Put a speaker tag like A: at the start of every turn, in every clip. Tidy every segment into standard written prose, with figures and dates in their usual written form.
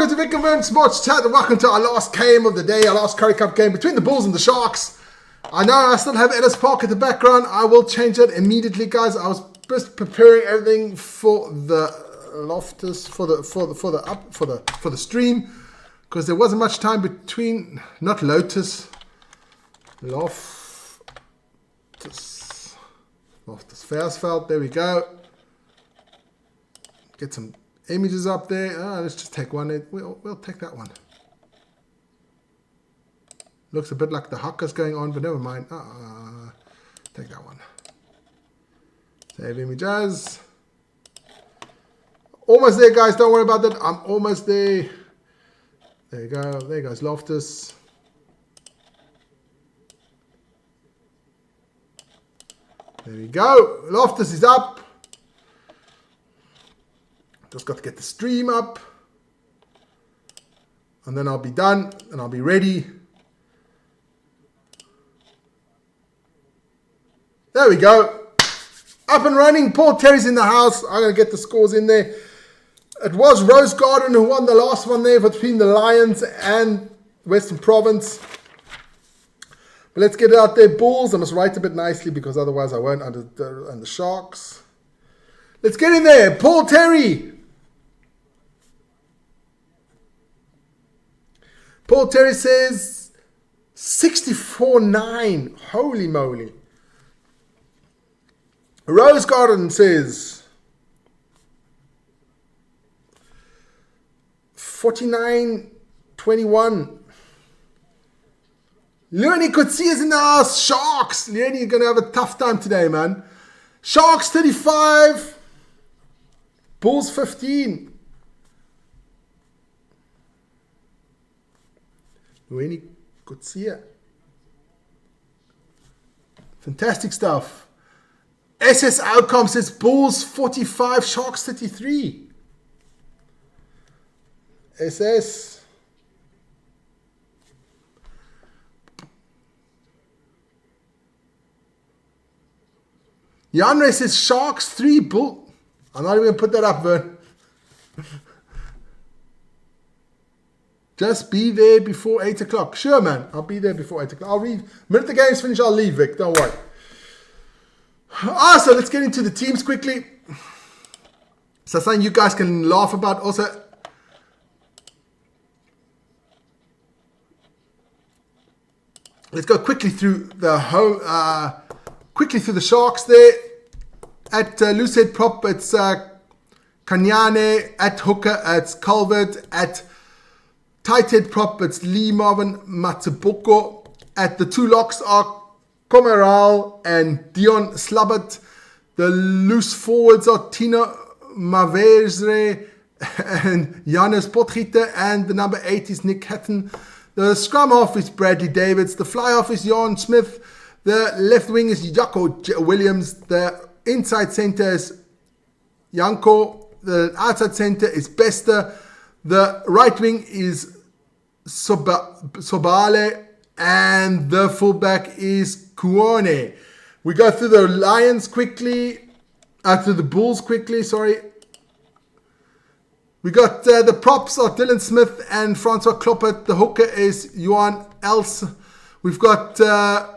A: welcome to Vic and Vern Sports Chat, and welcome to our last game of the day, our last Currie Cup game between the Bulls and the Sharks. I know I still have Ellis Park at the background. I will change that immediately, guys. I was just preparing everything for the Loftus, for the stream, because there wasn't much time between, not Lotus, Loftus Versfeld. There we go. Get some images up there. Let's just take one. We'll take that one. Looks a bit like the Huckers going on, but never mind. Take that one. Save images. Almost there, guys. Don't worry about that. I'm almost there. There you go. There goes Loftus. There we go. Loftus is up. Just got to get the stream up. And then I'll be done and I'll be ready. There we go. Up and running. Paul Terry's in the house. I'm going to get the scores in there. It was Rose Garden who won the last one there between the Lions and Western Province. But let's get it out there. Bulls. I must write a bit nicely because otherwise I won't under the Sharks. Let's get in there. Paul Terry. Paul Terry says 64-9. Holy moly. Rose Garden says 49-21. Leonie could see us in the house. Sharks. Leonie, you're going to have a tough time today, man. Sharks 35. Bulls 15. Leonie could see it. Fantastic stuff. SS Outcome says Bulls 45, Sharks 33. SS. Yanre says Sharks 3, Bull. I'm not even going to put that up, Vern. Just be there before 8 o'clock. Sure, man. I'll be there before 8 o'clock. I'll read. The minute the game's finished, I'll leave, Vic. Don't worry. So let's get into the teams quickly. So something you guys can laugh about also. Let's go quickly through the Sharks there. At loose head prop, it's Kanyane. At hooker, it's Calvert. At tight head prop, it's Lee Marvin Matsuboko. At the two locks are Komeral and Dion Slabbert. The loose forwards are Tino Mavezre and Janus Potgieter. And the number 8 is Nick Hatton. The scrum half is Bradley Davids. The fly half is Jan Smith. The left wing is Jaco Williams. The inside center is Janko. The outside center is Bester. The right wing is Sobale. And the fullback is Kuone. We go through the Lions quickly. Through the Bulls quickly, sorry. We got the props are Dylan Smith and Francois Kloppert. The hooker is Johan Els. We've got the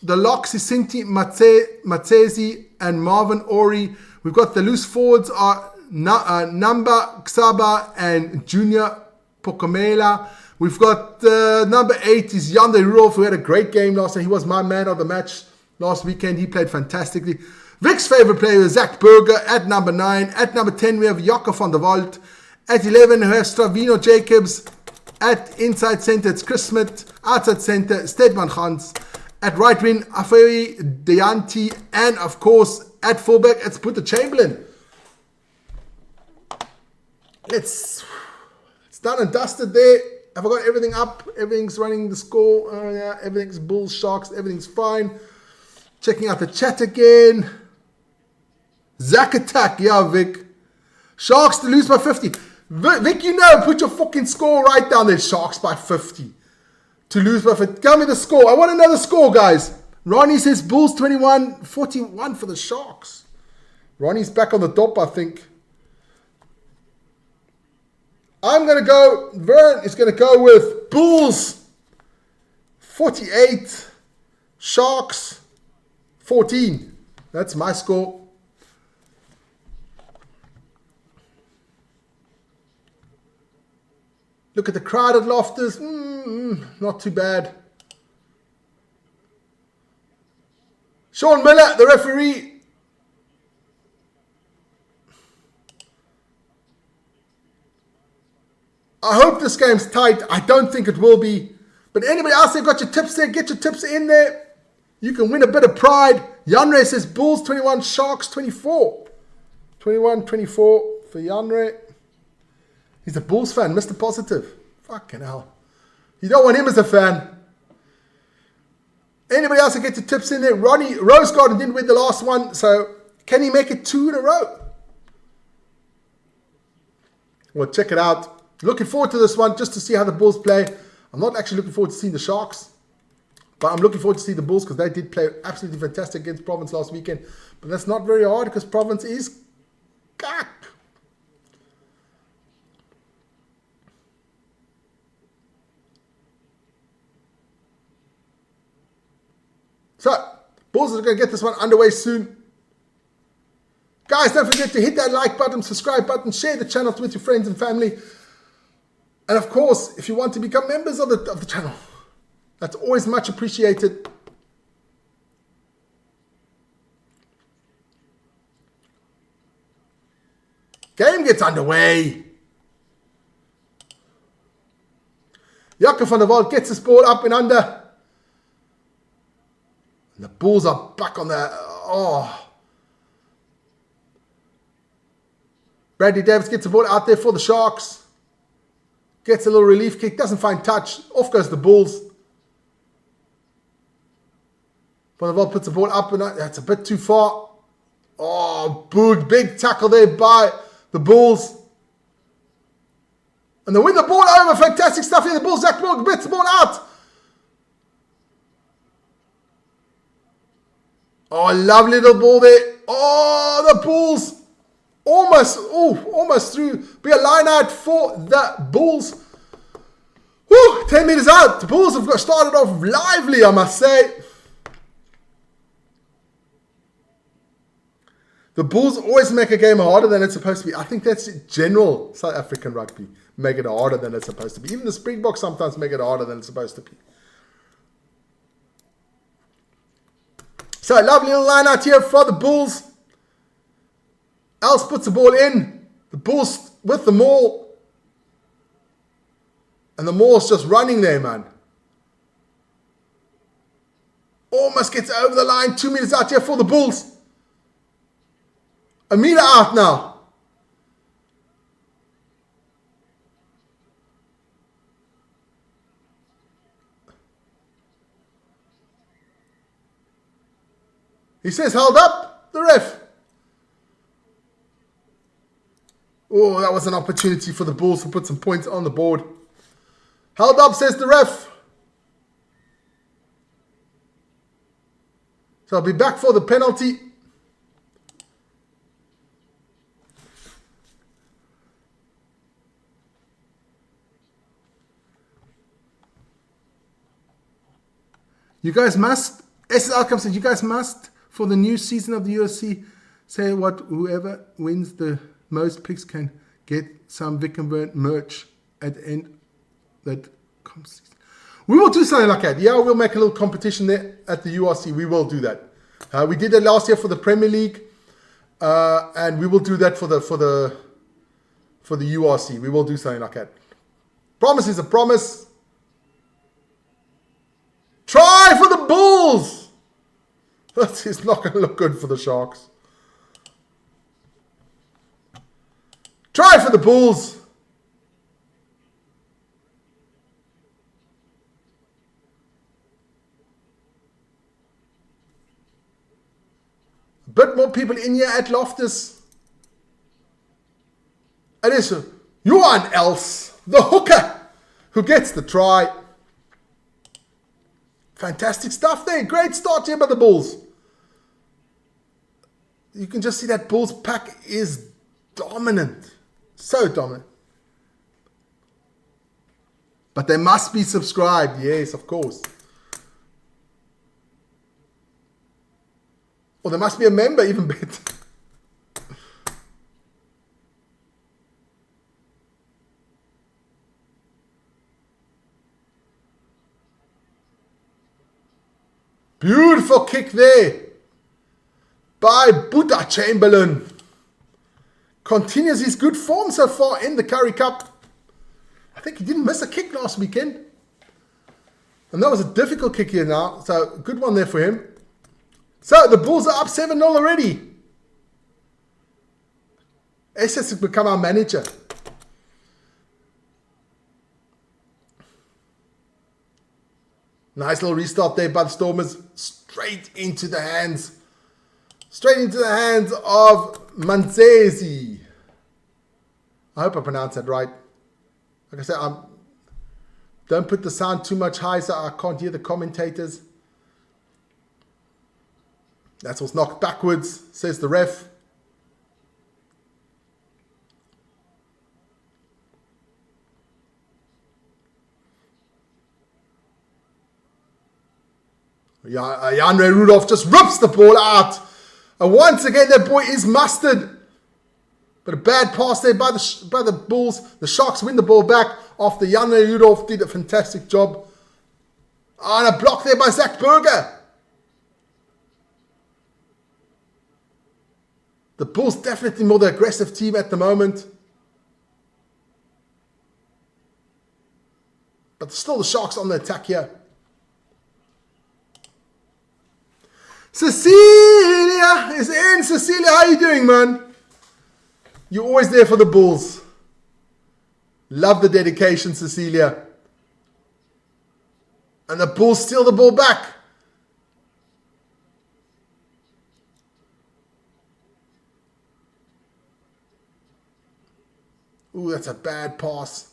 A: locks is Sinti Matsezi and Marvin Ori. We've got the loose forwards are Namba Xaba and Junior Pokomela. We've got number 8 is Jan de Rudolph, who had a great game last night. He was my man of the match last weekend. He played fantastically. Vic's favorite player is Zach Berger at number 9. At number 10, we have Jakob van der Walt. At 11, we have Stravino Jacobs. At inside center, it's Chris Smith. Outside center, Stedman Gans. At right wing, Afei Deanti. And of course, at fullback, it's Puta Chamberlain. It's done and dusted there. Have I got everything up? Everything's running the score. Yeah, everything's Bulls, Sharks. Everything's fine. Checking out the chat again. Zach attack. Yeah, Vic. Sharks to lose by 50. Vic, you know, put your fucking score right down there. Sharks by 50. To lose by 50. Tell me the score. I want to know the score, guys. Ronnie says Bulls 21-41 for the Sharks. Ronnie's back on the top, I think. I'm going to go, Vern is going to go with Bulls 48, Sharks 14. That's my score. Look at the crowd at Loftus. Not too bad. Sean Miller, the referee. I hope this game's tight. I don't think it will be. But anybody else there got your tips there? Get your tips in there. You can win a bit of pride. Janre says Bulls 21, Sharks 24. 21-24 for Janre. He's a Bulls fan, Mr. Positive. Fucking hell. You don't want him as a fan. Anybody else that get your tips in there? Ronnie Rosegarden didn't win the last one, so can he make it 2 in a row? Well, check it out. Looking forward to this one just to see how the Bulls play. I'm not actually looking forward to seeing the Sharks, but I'm looking forward to see the Bulls because they did play absolutely fantastic against Province last weekend. But that's not very hard because Province is cack. So, Bulls are going to get this one underway soon. Guys, don't forget to hit that like button, subscribe button, share the channel with your friends and family. And of course, if you want to become members of the channel, that's always much appreciated. Game gets underway. Jakob van der Walt gets this ball up and under. And the Bulls are back on the... Oh. Bradley Davis gets the ball out there for the Sharks. Gets a little relief kick. Doesn't find touch. Off goes the Bulls. Van der Walt puts the ball up and that's a bit too far. Oh, Boog. Big tackle there by the Bulls. And they win the ball over. Fantastic stuff here. The Bulls. Zach Boog bits the ball out. Oh, a lovely little ball there. Oh, the Bulls almost through. Be a line out for the Bulls. Woo, 10 meters out. The Bulls have started off lively, I must say. The Bulls always make a game harder than it's supposed to be. I think that's general South African rugby. Make it harder than it's supposed to be. Even the Springboks sometimes make it harder than it's supposed to be. So, a lovely little line out here for the Bulls. Els puts the ball in. The Bulls with the maul. And the maul's just running there, man. Almost gets over the line. 2 meters out here for the Bulls. A meter out now. He says held up, the ref. Oh, that was an opportunity for the Bulls to put some points on the board. Held up, says the ref. So I'll be back for the penalty. You guys must, SSL comes says, you guys must, for the new season of the UFC, say what whoever wins the most picks can get some Vic and Vern merch at the end that comes. We will do something like that. Yeah, we'll make a little competition there at the URC. We will do that. We did that last year for the Premier League, and we will do that for the URC. We will do something like that. Promise is a promise. Try for the Bulls. That is not going to look good for the Sharks. Try for the Bulls. A bit more people in here at Loftus. It is Johan Els, the hooker, who gets the try. Fantastic stuff there. Great start here by the Bulls. You can just see that Bulls pack is dominant. So dominant. But they must be subscribed. Yes, of course. Or they must be a member, even better. Beautiful kick there by Buddha Chamberlain. Continues his good form so far in the Currie Cup. I think he didn't miss a kick last weekend. And that was a difficult kick here now. So good one there for him. So the Bulls are up 7-0 already. SS has become our manager. Nice little restart there by the Stormers. Straight into the hands. Straight into the hands of Manzesi. I hope I pronounced that right. Like I said, don't put the sound too much high so I can't hear the commentators. That was knocked backwards, says the ref. Yeah, Jan-Ray Rudolph just rips the ball out. And once again, that boy is mustard. But a bad pass there by the Bulls. The Sharks win the ball back after Jan-Ray Rudolph did a fantastic job. And a block there by Zach Berger. The Bulls definitely more the aggressive team at the moment. But still the Sharks on the attack here. Cecilia is in. Cecilia, how you doing, man? You're always there for the Bulls. Love the dedication, Cecilia. And the Bulls steal the ball back. Ooh, that's a bad pass.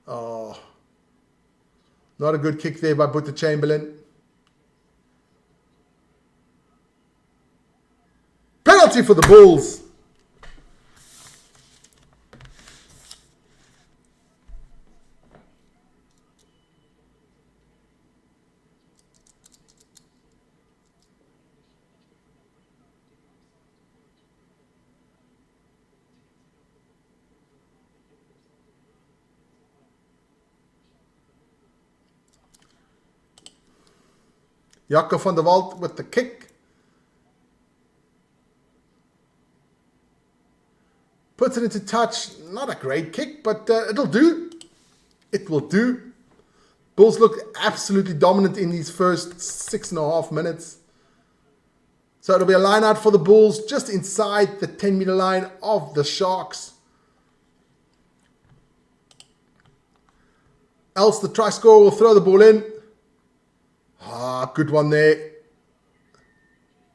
A: Oh, not a good kick there by Buddha Chamberlain. Penalty for the Bulls. Jaco van der Walt with the kick. Puts it into touch. Not a great kick, but it'll do. It will do. Bulls look absolutely dominant in these first 6.5 minutes. So it'll be a line out for the Bulls just inside the 10-meter line of the Sharks. Else the try scorer will throw the ball in. Ah, good one there.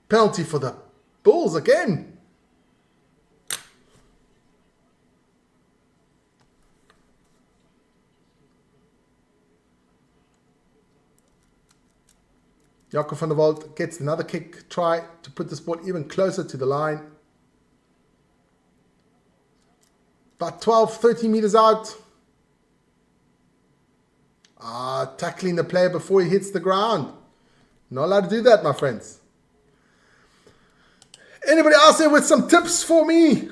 A: Penalty for the Bulls again. Jaco van der Walt gets another kick try to put this ball even closer to the line. About 12, 13 meters out. Tackling the player before he hits the ground. Not allowed to do that, my friends. Anybody else there with some tips for me?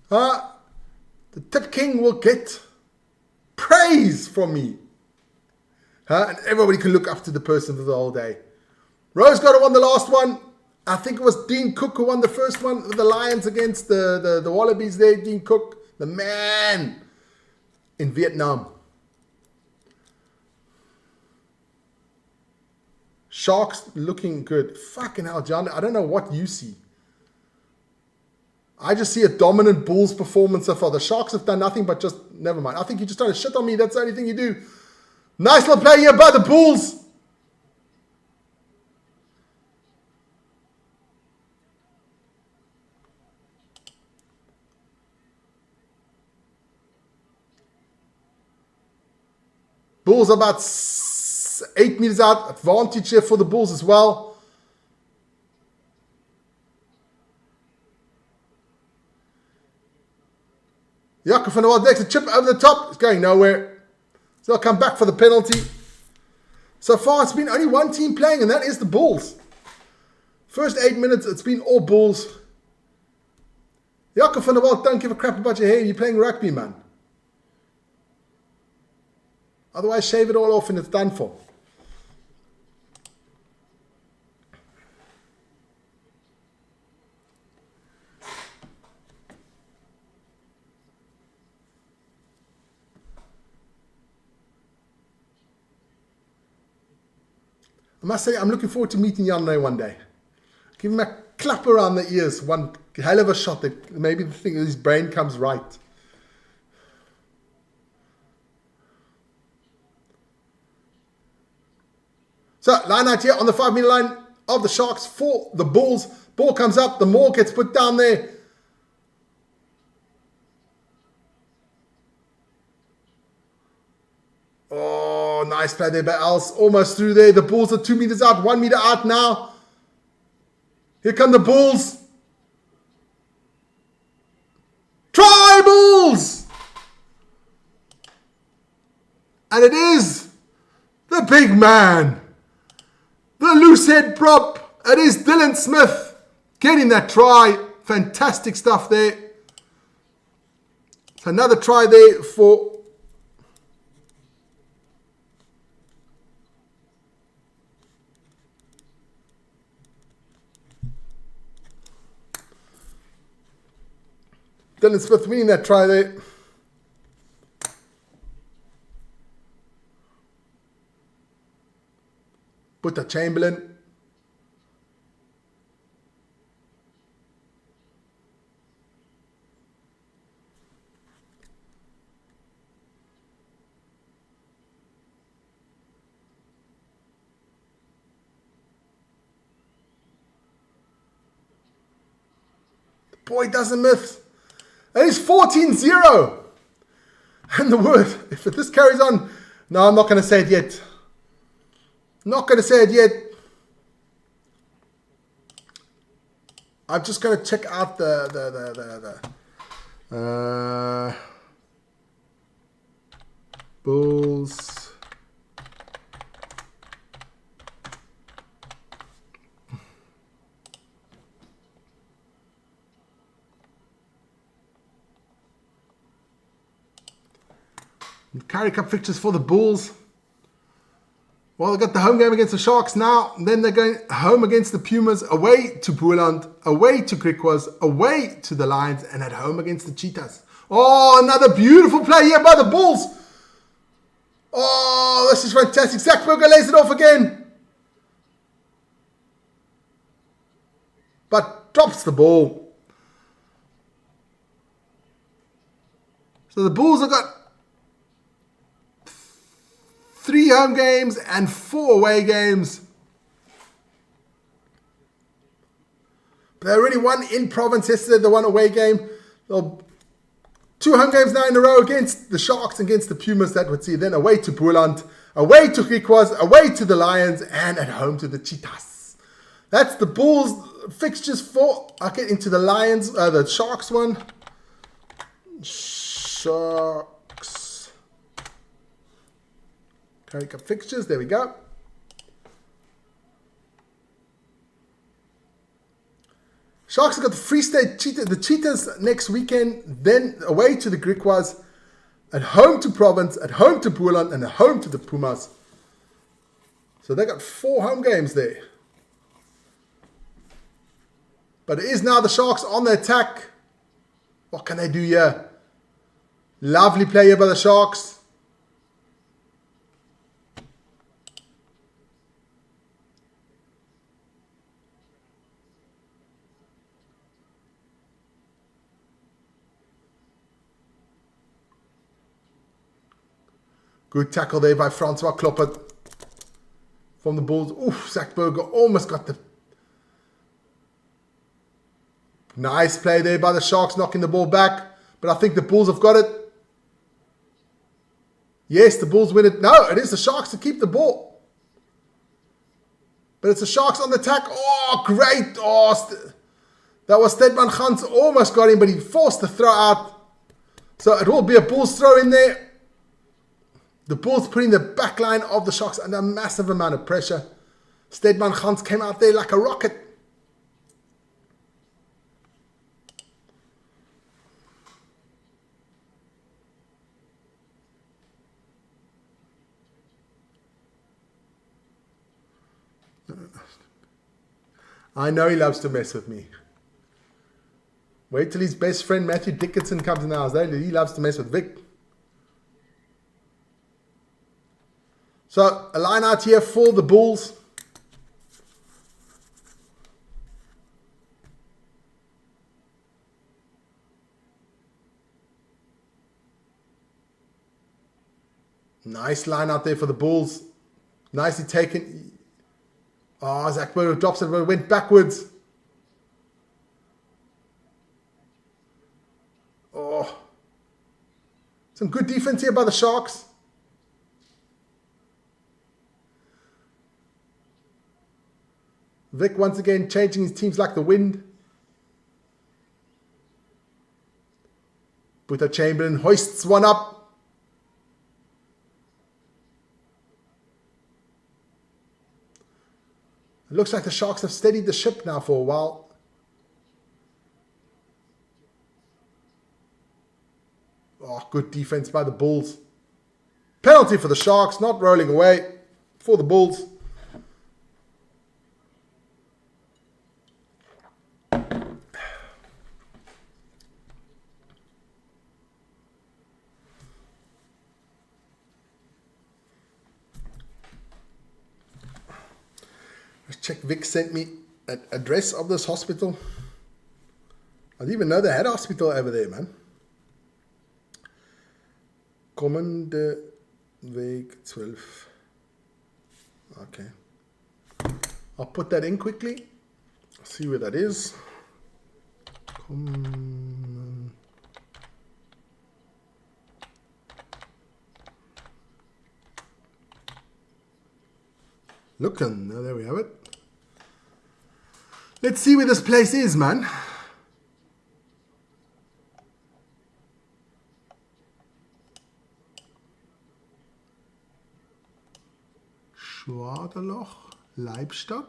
A: The Tip King will get praise from me. And everybody can look up to the person for the whole day. Rose got won the last one. I think it was Dean Cook who won the first one with the Lions against the Wallabies there. Dean Cook, the man in Vietnam. Sharks looking good. Fucking hell, John. I don't know what you see. I just see a dominant Bulls performance so far. The Sharks have done nothing but just... Never mind. I think you're just trying to shit on me. That's the only thing you do. Nice little play here by the Bulls. Bulls about 8 meters out. Advantage here for the Bulls as well. Jakob van der Walt next, a chip over the top. It's going nowhere. So they'll come back for the penalty. So far, it's been only one team playing, and that is the Bulls. First 8 minutes, it's been all Bulls. Jakob van der Walt, don't give a crap about your hair. You're playing rugby, man. Otherwise, shave it all off and it's done for. I must say, I'm looking forward to meeting Jan one day. Give him a clap around the ears, one hell of a shot that maybe the thing his brain comes right. So, line out here on the 5 meter line of the Sharks for the Bulls. Ball comes up, the maul gets put down there. Oh, nice play there by Els. Almost through there. The Bulls are 2 meters out, 1 meter out now. Here come the Bulls. Try, Bulls! And it is the big man, the loose head prop. It is Dylan Smith getting that try. Fantastic stuff there. So another try there for Dylan Smith winning that try there. Buta Chamberlain. The boy doesn't miss. And it's 14-0. And the word, if this carries on, no, I'm not going to say it yet. Not going to say it yet. I'm just going to check out the Bulls. Currie Cup fixtures for the Bulls. Well, they've got the home game against the Sharks now. Then they're going home against the Pumas, away to Boerland, away to Griquas, away to the Lions, and at home against the Cheetahs. Oh, another beautiful play here by the Bulls. Oh, this is fantastic. Zach Berger lays it off again. But drops the ball. So the Bulls have got 3 home games and 4 away games. But they already won in province yesterday, the 1 away game. They'll 2 home games now in a row against the Sharks, against the Pumas, that would see. Then away to Boerland, away to Griquas, away to the Lions, and at home to the Cheetahs. That's the Bulls fixtures for. I'll get into the Lions, the Sharks one. Sharks. Currie Cup fixtures, there we go. Sharks have got the Free State Cheetahs, the Cheetahs next weekend, then away to the Griquas, at home to Province, at home to Boerland, and at home to the Pumas. So they got 4 home games there. But it is now the Sharks on the attack. What can they do here? Lovely play here by the Sharks. Good tackle there by Francois Kloppert from the Bulls. Oof, Zach Berger almost got the... Nice play there by the Sharks, knocking the ball back. But I think the Bulls have got it. Yes, the Bulls win it. No, it is the Sharks to keep the ball. But it's the Sharks on the attack. Oh, great. Oh, that was Stedman Gans. Almost got him, but he forced the throw out. So it will be a Bulls throw in there. The Bulls putting the back line of the Sharks under a massive amount of pressure. Stedman Gans came out there like a rocket. I know he loves to mess with me. Wait till his best friend Matthew Dickinson comes in the house. He loves to mess with Vic. So a line out here for the Bulls. Nice line out there for the Bulls. Nicely taken. Oh, Zach Burrow drops it, but it went backwards. Oh. Some good defense here by the Sharks. Vic once again changing his teams like the wind. Buta Chamberlain hoists one up. It looks like the Sharks have steadied the ship now for a while. Oh, good defense by the Bulls. Penalty for the Sharks, not rolling away for the Bulls. Let's check. Vic sent me an address of this hospital. I didn't even know they had a hospital over there, man. Kommende Weg 12. Okay. I'll put that in quickly. See where that is. Looking. There we have it. Let's see where this place is, man. Schwaderloch, Leibstadt.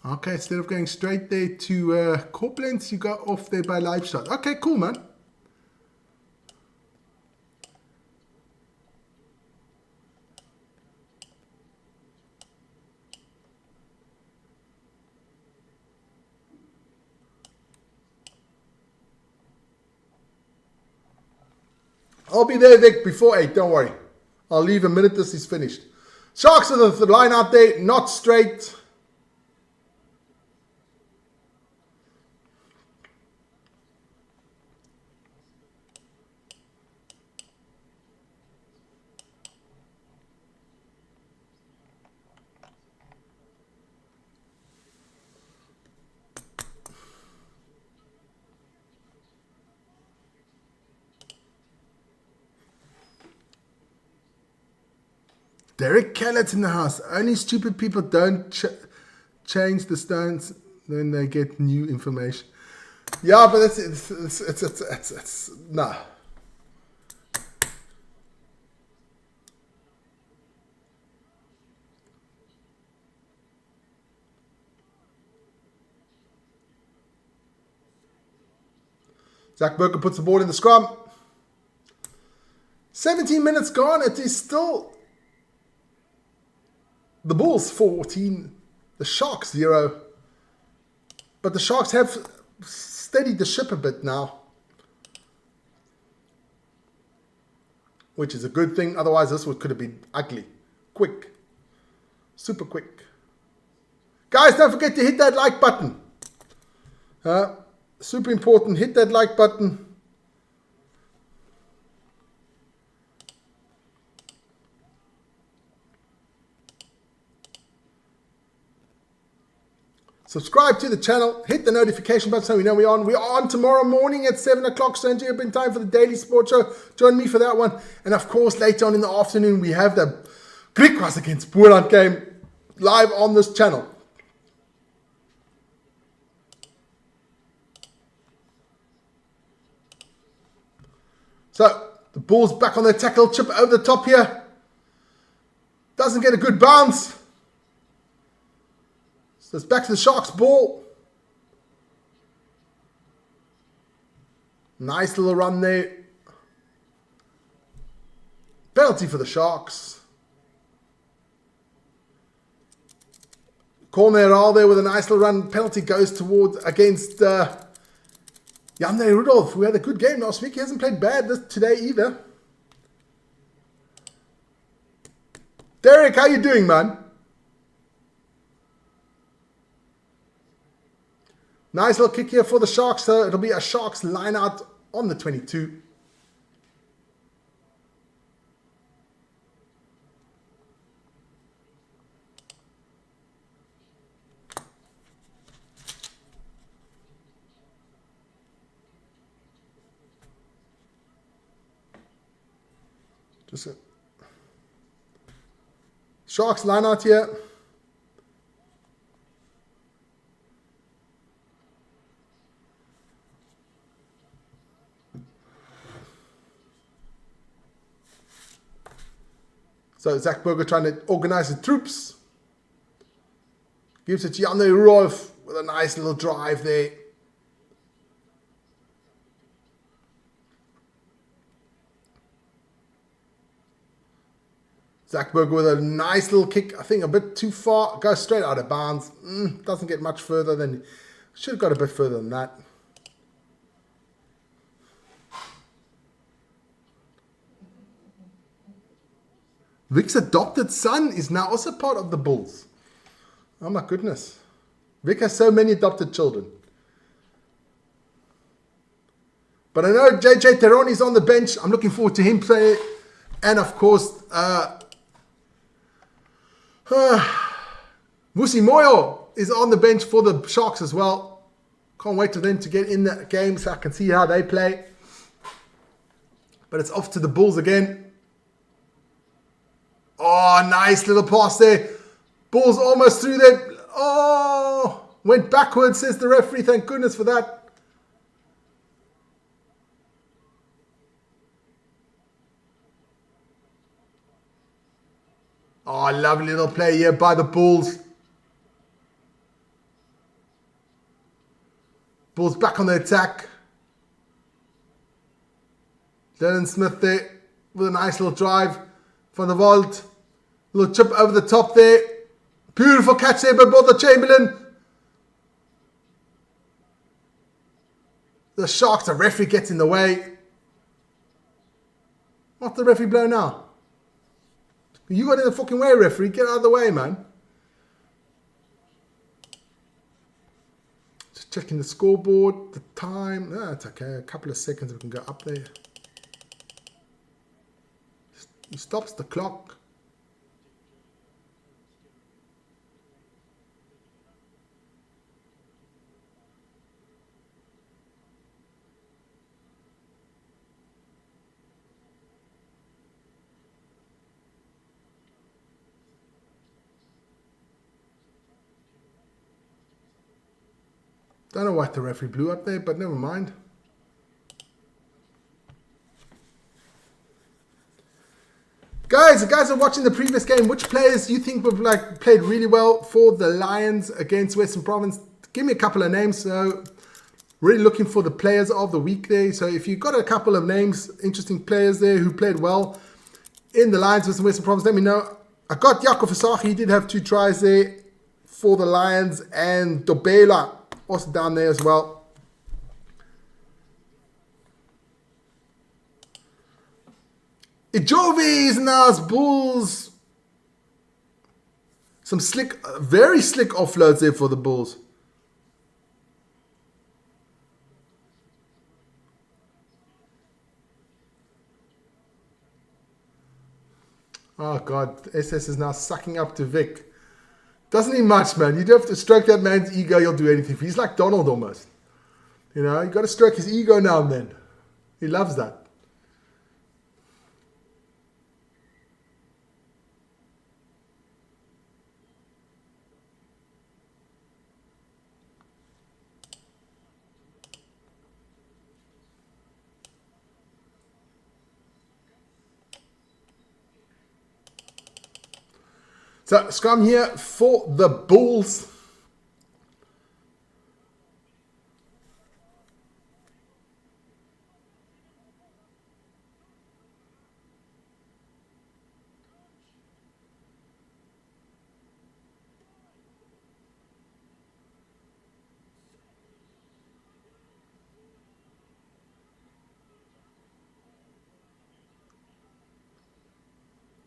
A: Okay, instead of going straight there to Koblenz, you go off there by Leibstadt. Okay, cool, man. I'll be there, Vic, before 8. Don't worry. I'll leave a minute this is finished. Sharks with the line out there, not straight. Derek Kellett's in the house. Only stupid people don't change the stones, then they get new information. Yeah, but it's nah. Zach Burker puts the ball in the scrum. 17 minutes gone. It is still the Bulls 14, the Sharks 0. But the Sharks have steadied the ship a bit now, which is a good thing. Otherwise, this could have been ugly. Quick. Super quick. Guys, don't forget to hit that like button. Super important. Hit that like button. Subscribe to the channel, hit the notification button so we know we're on. We're on tomorrow morning at 7 o'clock, so enjoy in time for the Daily Sport Show. Join me for that one. And of course, later on in the afternoon, we have the Griquas against Boerland game live on this channel. So the Bulls back on their tackle, chip over the top here. Doesn't get a good bounce. So it's back to the Sharks' ball. Nice little run there. Penalty for the Sharks. Corner all there with a nice little run. Penalty goes towards against Jan Rudolph, who had a good game last week. He hasn't played bad today either. Derek, how you doing, man? Nice little kick here for the Sharks. So it'll be a Sharks line out on the 22. Just Sharks line out here. So Zach Berger trying to organize the troops. Gives it to Jan Rolf with a nice little drive there. Zach Berger with a nice little kick. I think a bit too far. Goes straight out of bounds. Doesn't get much further than... Should have got a bit further than that. Vic's adopted son is now also part of the Bulls. Oh my goodness. Vic has so many adopted children. But I know JJ Teroni's on the bench. I'm looking forward to him playing. And of course, Musi Moyo is on the bench for the Sharks as well. Can't wait for them to get in the game so I can see how they play. But it's off to the Bulls again. Oh, nice little pass there. Bulls almost through there. Oh, went backwards, says the referee. Thank goodness for that. Oh, lovely little play here by the Bulls. Bulls back on the attack. Dylan Smith there with a nice little drive. Van der Walt, little chip over the top there. Beautiful catch there by Border Chamberlain. The Sharks, the referee gets in the way. What's the referee blow now? You got in the fucking way, referee. Get out of the way, man. Just checking the scoreboard, the time. No, it's okay. A couple of seconds we can go up there. He stops the clock. Don't know what the referee blew up there, but never mind. Guys, the guys are watching the previous game. Which players do you think have played really well for the Lions against Western Province? Give me a couple of names. So, really looking for the players of the week there. So, if you've got a couple of names, interesting players there who played well in the Lions versus Western Province, let me know. I got Jakob Versace. He did have 2 tries there for the Lions, and Dobela also down there as well. Jovi's now Bulls. Some slick, very slick offloads there for the Bulls. Oh God, SS is now sucking up to Vic. Doesn't need much, man. You do have to stroke that man's ego, he'll do anything. He's like Donald almost. You know, you got to stroke his ego now and then. He loves that. So scrum here for the Bulls.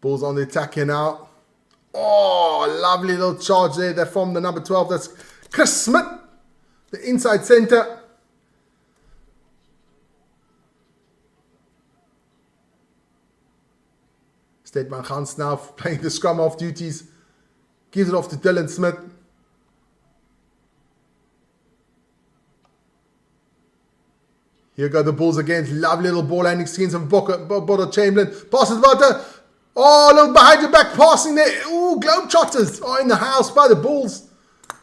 A: Bulls on the attack here now. Oh, lovely little charge there. They're from the number 12. That's Chris Smith, the inside centre. Steadman Gans now playing the scrum off duties. Gives it off to Dylan Smith. Here go the Bulls again. Lovely little ball handling schemes of Bodo Chamberlain. Passes about there. Oh, a little behind your back passing there. Ooh, Globetrotters are in the house by the Bulls.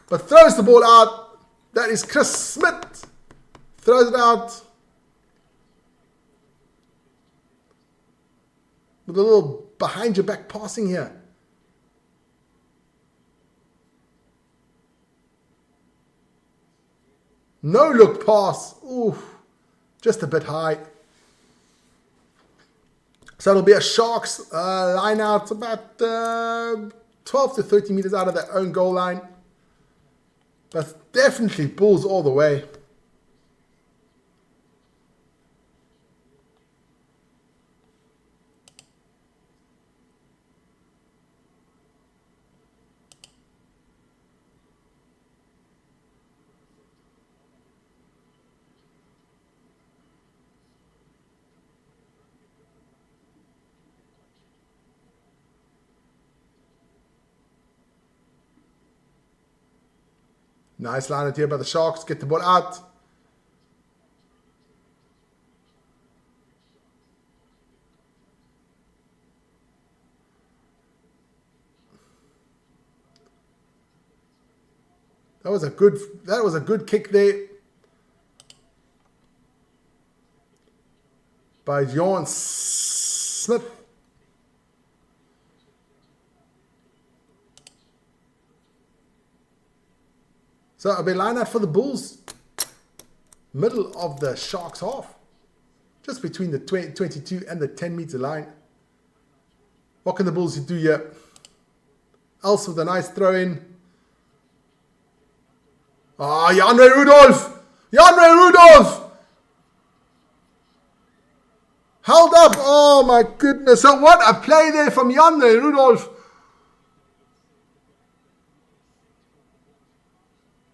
A: But throws the ball out. That is Chris Smith. Throws it out. With a little behind your back passing here. No look pass. Ooh, just a bit high. So it'll be a Sharks line out about 12 to 30 meters out of their own goal line. But definitely Bulls all the way. Nice line out here by the Sharks. Get the ball out. That was a good kick there by John Smith. So it'll be line out for the Bulls. Middle of the Sharks half. Just between the 22 and the 10 meter line. What can the Bulls do here? Else with a nice throw in. Ah, Jan-Ray Rudolph! Jan-Ray Rudolph! Held up. Oh my goodness. So what a play there from Jan-Ray Rudolph.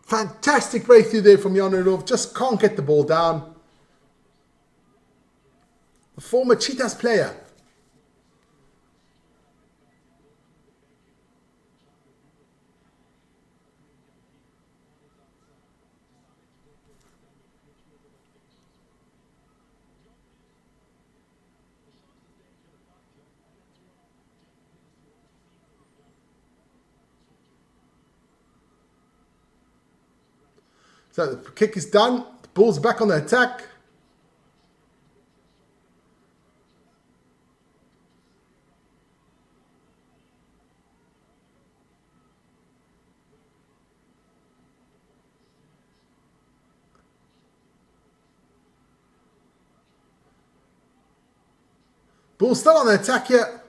A: Fantastic breakthrough there from Jan Rudolph. Just can't get the ball down. The former Cheetahs player. So the kick is done. The Bulls back on the attack. Bulls still on the attack here.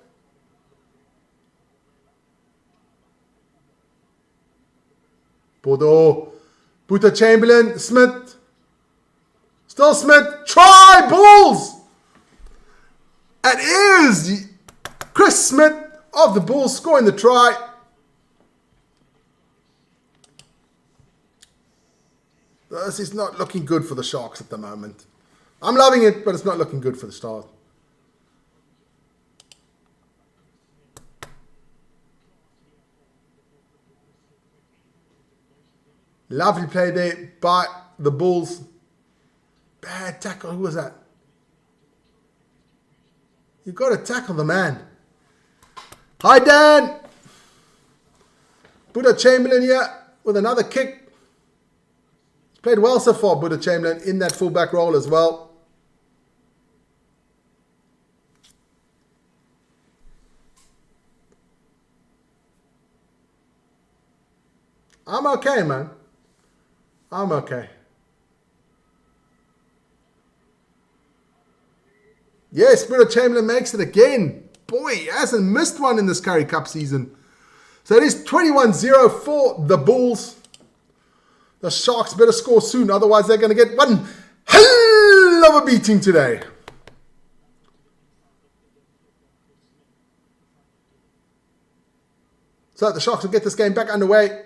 A: Bordeaux. Buta Chamberlain, Smith. Still Smith. Try, Bulls! And it is Chris Smith of the Bulls scoring the try. This is not looking good for the Sharks at the moment. I'm loving it, but it's not looking good for the Stars. Lovely play there by the Bulls. Bad tackle. Who was that? You've got to tackle the man. Hi, Dan. Buta Chamberlain here with another kick. He's played well so far, Buta Chamberlain, in that fullback role as well. I'm okay, man. I'm okay. Yeah, Spirit Chamberlain makes it again. Boy, he hasn't missed one in this Currie Cup season. So it is 21-0 for the Bulls. The Sharks better score soon, otherwise they're going to get one hell of a beating today. So the Sharks will get this game back underway.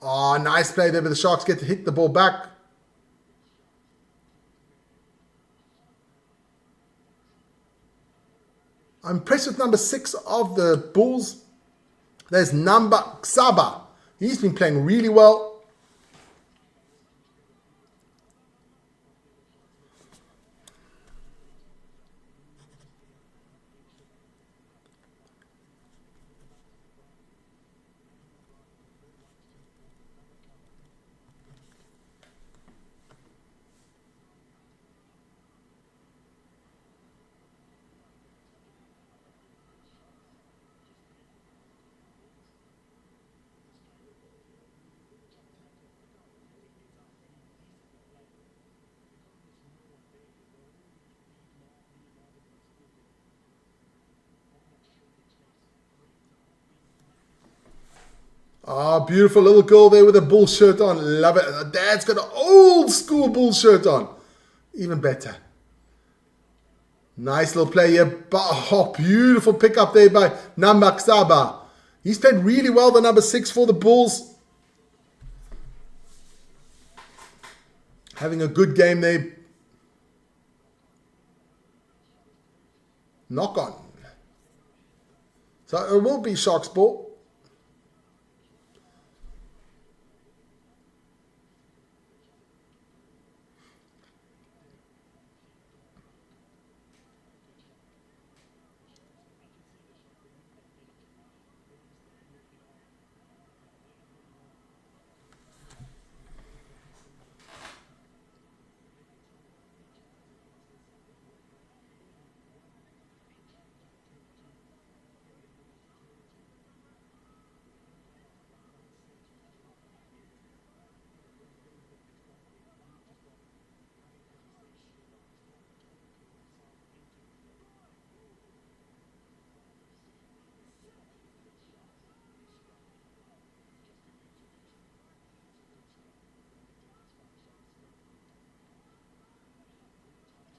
A: Oh, nice play there, but the Sharks get to hit the ball back. I'm impressed with number 6 of the Bulls. There's number Xaba. He's been playing really well. Ah, beautiful little girl there with a bull shirt on. Love it. Her dad's got an old school bull shirt on. Even better. Nice little play here. Oh, beautiful pick up there by Namba Xaba. He's played really well, the number 6 for the Bulls. Having a good game there. Knock on. So it will be Sharks ball.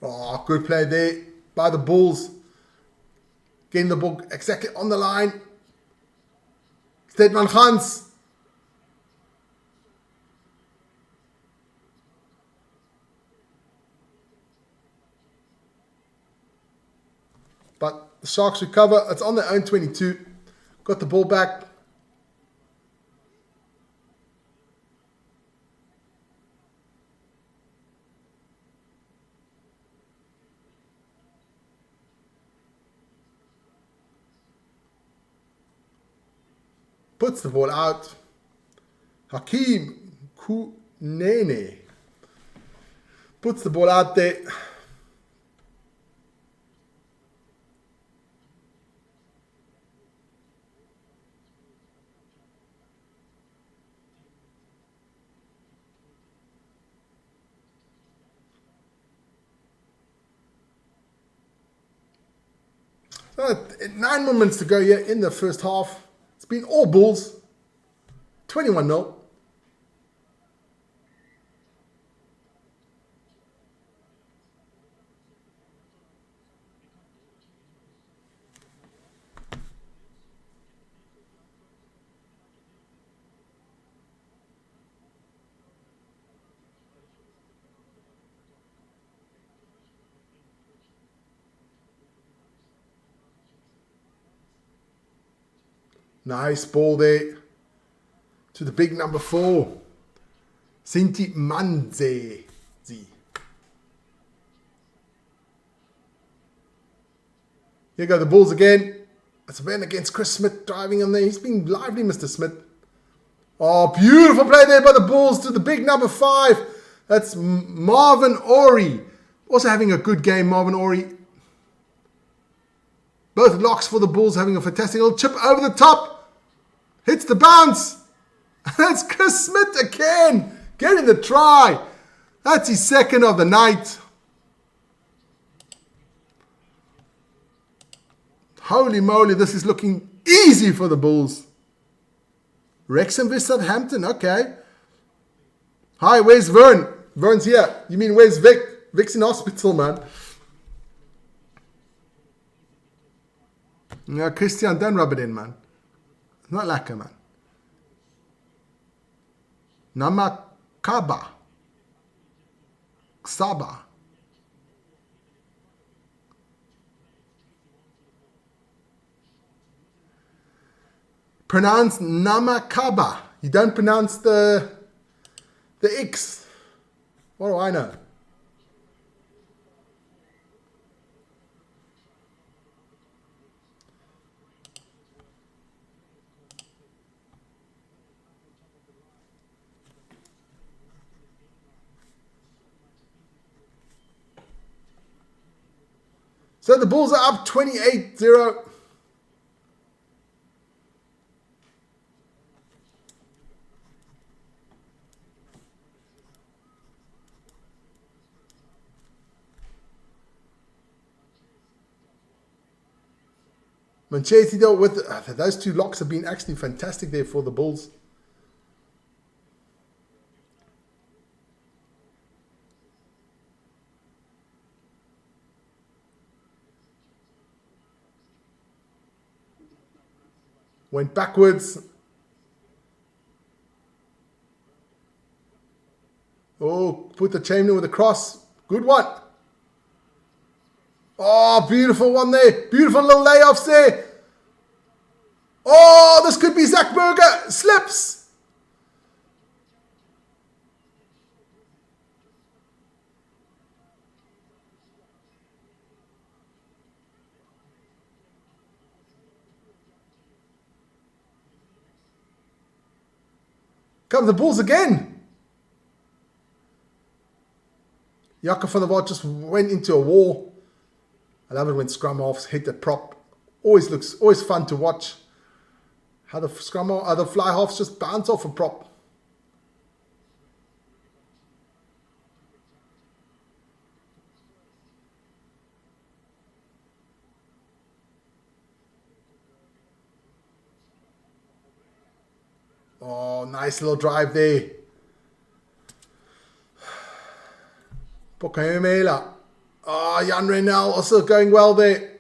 A: Oh, good play there by the Bulls. Getting the ball exactly on the line. Stedman Hans. But the Sharks recover. It's on their own 22. Got the ball back. Puts the ball out. Hakeem Kunene puts the ball out there. So 9 more minutes to go here in the first half. It's been all Bulls. 21-0. Nice ball there to the big number 4, Sinti Manze. Here go the Bulls again. It's a man against Chris Smith driving him there. He's been lively, Mr. Smith. Oh, beautiful play there by the Bulls to the big number 5. That's Marvin Ori. Also having a good game, Marvin Ori. Both locks for the Bulls, having a fantastic little chip over the top. Hits the bounce. That's Chris Smith again. Getting the try. That's his second of the night. Holy moly, this is looking easy for the Bulls. Wrexham vs Southampton, okay. Hi, where's Vern? Vern's here. You mean where's Vic? Vic's in hospital, man. No, Christian, don't rub it in, man. It's not lacquer, man. Namakaba. Saba. Pronounce Namakaba. You don't pronounce the X. What do I know? So the Bulls are up 28-0. Manchester dealt with those two locks have been actually fantastic there for the Bulls. Went backwards. Oh, put the Chamberlain with a cross. Good one. Oh, beautiful one there. Beautiful little layoffs there. Oh, this could be Zach Berger. Slips. Come the Bulls again. Jakob van der Walt just went into a wall. I love it when scrum halves hit the prop. Always fun to watch. How the the fly halves just bounce off a prop. Oh, nice little drive there. Pokaimela. Oh, Jan Reynel also going well there.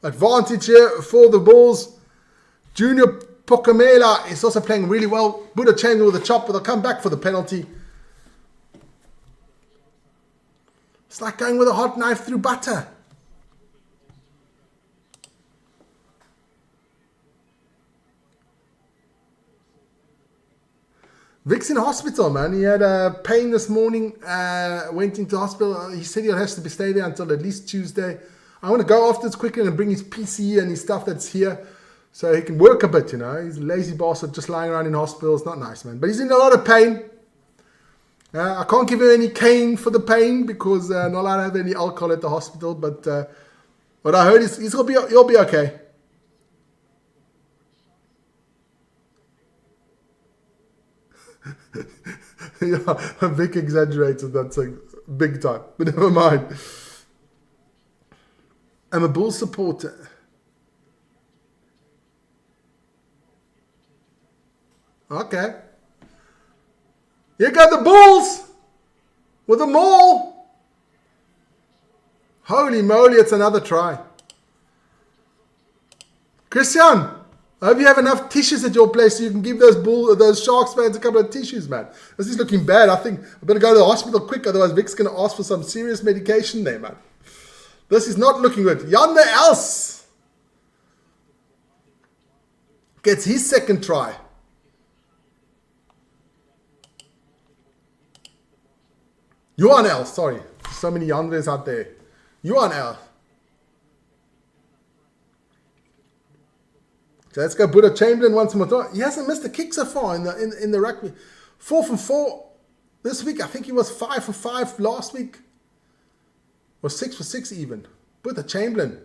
A: Advantage here for the Bulls. Junior Pokamela is also playing really well. Buddha Chamberlain with a chop, but they'll come back for the penalty. It's like going with a hot knife through butter. Vic's in hospital, man. He had a pain this morning. Went into hospital. He said he has to stay there until at least Tuesday. I want to go afterwards quickly and bring his PC and his stuff that's here so he can work a bit, you know. He's a lazy bastard just lying around in hospital. It's not nice, man. But he's in a lot of pain. I can't give him any cane for the pain because not allowed to have any alcohol at the hospital. But what I heard is he'll be okay. Yeah, Vic exaggerated. That's like big time. But never mind. I'm a Bulls supporter. Okay. Here go the Bulls with the maul. Holy moly, it's another try. Christian, I hope you have enough tissues at your place so you can give those Sharks fans a couple of tissues, man. This is looking bad. I think I better go to the hospital quick, otherwise Vic's going to ask for some serious medication there, man. This is not looking good. Yonder else gets his second try. Yuan L, sorry. So many Yandres out there. Yuan L. So let's go Buddha Chamberlain once more. He hasn't missed a kick so far in the rugby. 4 from 4 this week. I think he was 5 for 5 last week. Or 6 for 6 even. Put the Chamberlain.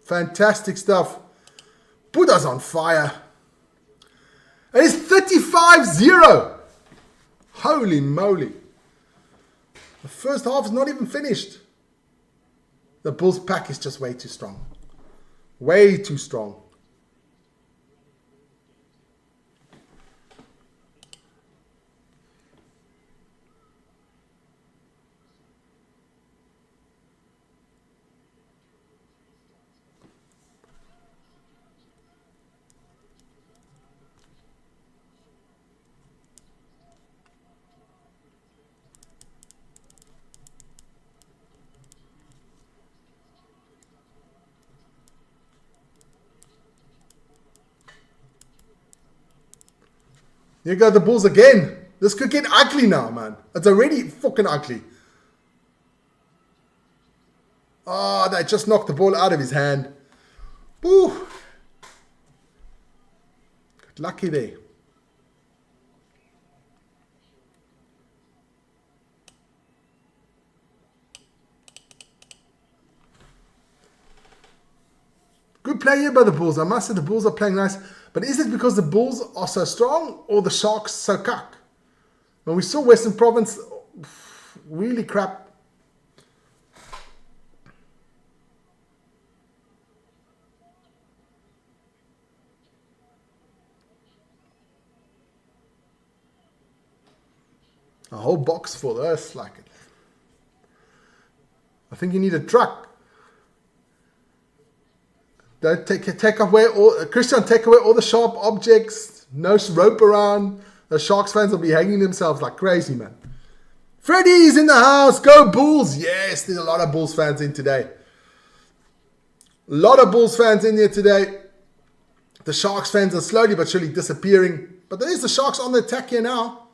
A: Fantastic stuff. Buddha's on fire. And it's 35-0. Holy moly. The first half is not even finished. The Bulls pack is just way too strong. Way too strong. Here go the Bulls again. This could get ugly now, man. It's already fucking ugly. Oh, they just knocked the ball out of his hand. Woo. Got lucky there. Good play here by the Bulls. I must say the Bulls are playing nice. But is it because the Bulls are so strong or the Sharks so cuck? When we saw Western Province, really crap. A whole box full. That's like it. I think you need a truck. Don't take away all, Christian, take away all the sharp objects. No rope around. The Sharks fans will be hanging themselves like crazy, man. Freddie's in the house. Go Bulls. Yes, there's a lot of Bulls fans in today. A lot of Bulls fans in here today. The Sharks fans are slowly but surely disappearing. But there is the Sharks on the attack here now.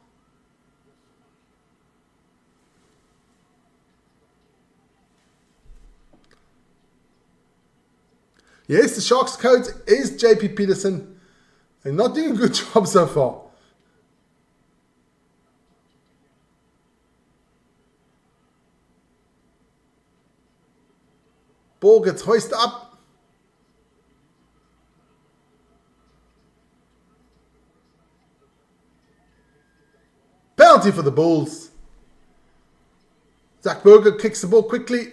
A: Yes, the Sharks coach is JP Peterson. They're not doing a good job so far. Ball gets hoisted up. Penalty for the Bulls. Zach Berger kicks the ball quickly.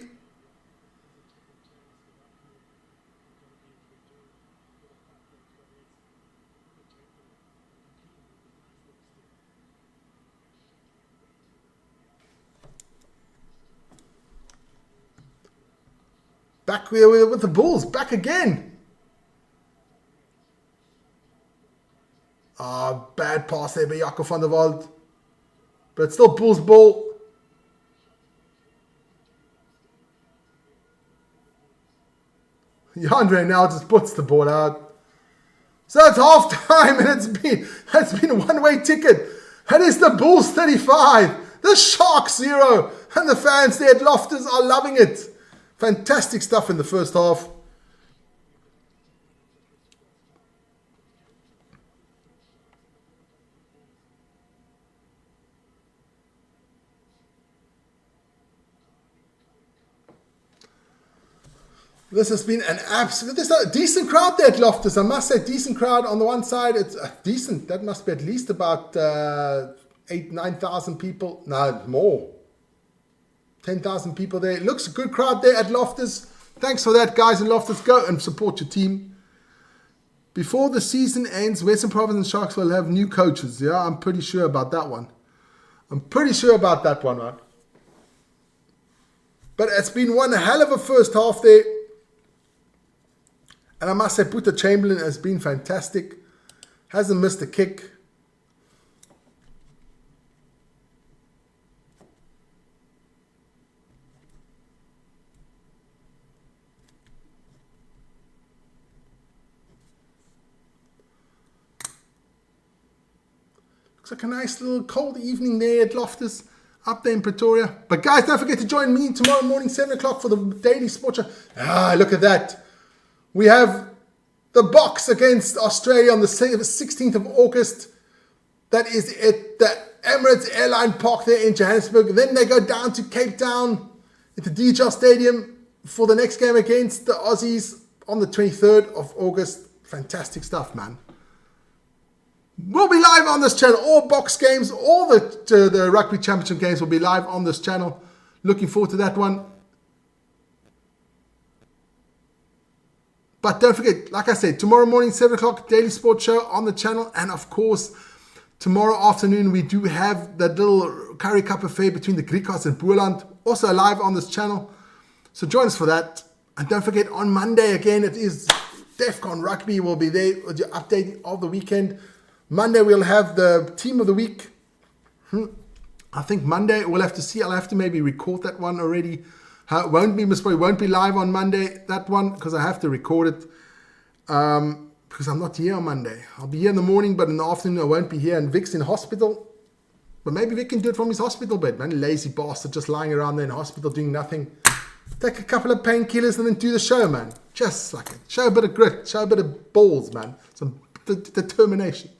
A: Back with the Bulls. Back again. Bad pass there by Jaco van der Walt. But it's still Bulls ball. Yandre now just puts the ball out. So it's half time and it's been a one-way ticket. And it's the Bulls 35. The Sharks 0. And the fans there at Loftus are loving it. Fantastic stuff in the first half. This has been an absolute... There's a decent crowd there at Loftus. I must say, decent crowd on the one side. It's decent. That must be at least about 8,000-9,000 people. No, more. 10,000 people there. It looks a good crowd there at Loftus. Thanks for that, guys in Loftus. Go and support your team. Before the season ends, Western Province and Sharks will have new coaches. Yeah, I'm pretty sure about that one. Right? But it's been one hell of a first half there. And I must say, Peter Chamberlain has been fantastic. Hasn't missed a kick. Looks like a nice little cold evening there at Loftus. up there in Pretoria. But guys, don't forget to join me tomorrow morning, 7 o'clock for the Daily Sport Show. Look at that. We have the Box against Australia on the 16th of August. That is at the Emirates Airline Park there in Johannesburg. Then they go down to Cape Town at the DHL Stadium for the next game against the Aussies on the 23rd of August. Fantastic stuff, man. We'll be live on this channel. All Box games, all the Rugby Championship games will be live on this channel. Looking forward to that one. But don't forget, like I said, tomorrow morning, 7 o'clock, Daily Sports Show on the channel. And of course, tomorrow afternoon, we do have that little Currie Cup affair between the Griquas and Boerland, also live on this channel. So join us for that. And don't forget, on Monday, again, it is DEFCON Rugby. We'll be there with your update of the weekend. Monday, we'll have the Team of the Week. I think Monday, we'll have to see. I'll have to maybe record that one already. It won't be live on Monday, that one, because I have to record it. Because I'm not here on Monday. I'll be here in the morning, but in the afternoon I won't be here. And Vic's in hospital. But maybe Vic can do it from his hospital bed, man. Lazy bastard, just lying around there in hospital doing nothing. Take a couple of painkillers and then do the show, man. Just like it. Show a bit of grit. Show a bit of balls, man. Some determination.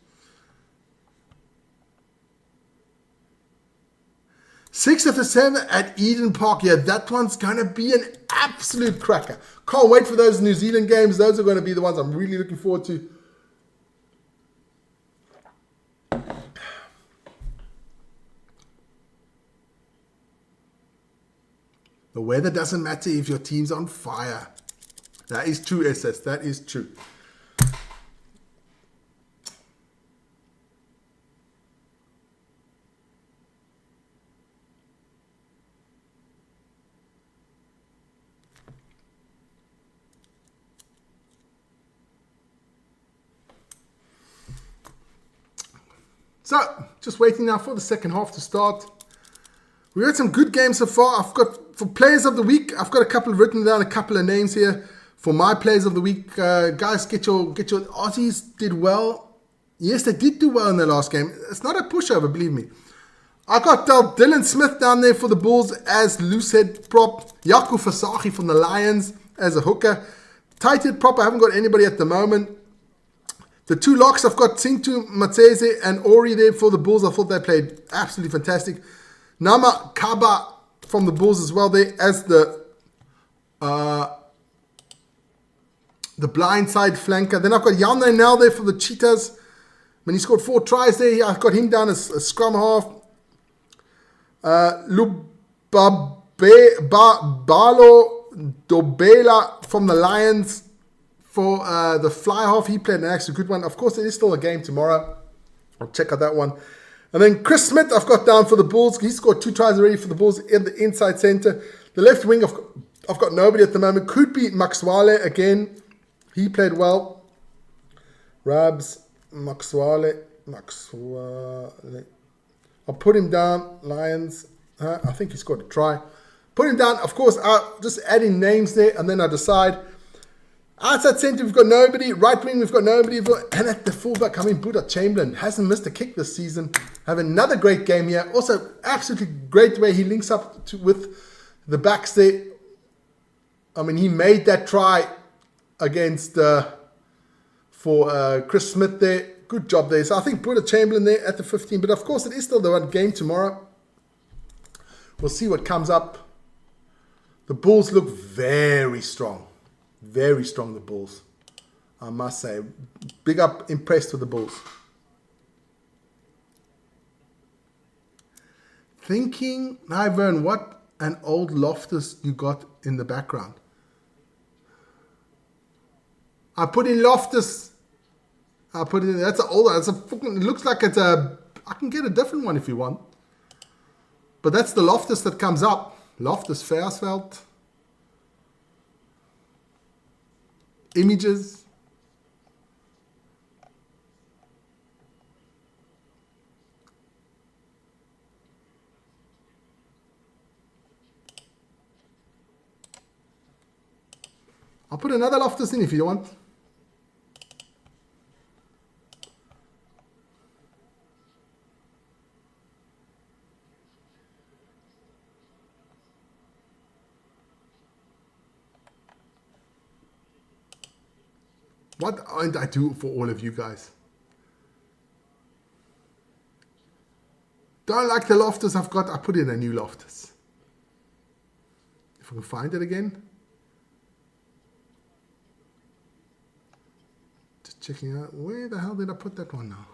A: 6th of December at Eden Park. Yeah, that one's going to be an absolute cracker. Can't wait for those New Zealand games. Those are going to be the ones I'm really looking forward to. The weather doesn't matter if your team's on fire. That is true, SS. That is true. So, just waiting now for the second half to start. We had some good games so far. I've got, for players of the week, I've got a couple written down, a couple of names here for my players of the week. Guys, get your Aussies did well. Yes, they did do well in their last game. It's not a pushover, believe me. I got Dylan Smith down there for the Bulls as loosehead prop. Jaco Fasahi from the Lions as a hooker. Tight head prop, I haven't got anybody at the moment. The two locks, I've got Sintu Matsese and Ori there for the Bulls. I thought they played absolutely fantastic. Nama Kaba from the Bulls as well there as the blindside flanker. Then I've got Yande now there for the Cheetahs. When he scored 4 tries there, I've got him down as a scrum half. Lubalo Dobela from the Lions for the fly half. He played an actually good one. Of course, it is still a game tomorrow. I'll check out that one. And then Chris Smith, I've got down for the Bulls. He scored 2 tries already for the Bulls in the inside center. The left wing, I've got nobody at the moment. Could be Maxwale again. He played well. Rabs, Maxwale. I'll put him down. Lions. I think he scored a try. Put him down. Of course, I'll just add in names there, and then I decide. Outside centre, we've got nobody. Right wing, we've got nobody. And at the fullback, Buddha Chamberlain hasn't missed a kick this season. Have another great game here. Also, absolutely great way he links up with the backs there. I mean, he made that try against for Chris Smith there. Good job there. So I think Buddha Chamberlain there at the 15. But of course, it is still the one game tomorrow. We'll see what comes up. The Bulls look very strong. Very strong, the Bulls. I must say. Big up, impressed with the Bulls. Thinking, hi Vern, what an old Loftus you got in the background. I put in Loftus. I put it in, that's an older, it looks like it's a, I can get a different one if you want. But that's the Loftus that comes up. Loftus Versfeld. Images. I'll put another Loftus in if you want. What aren't I do for all of you guys? Don't like the Loftus I've got. I put in a new Loftus. If I can find it again. Just checking out. Where the hell did I put that one now?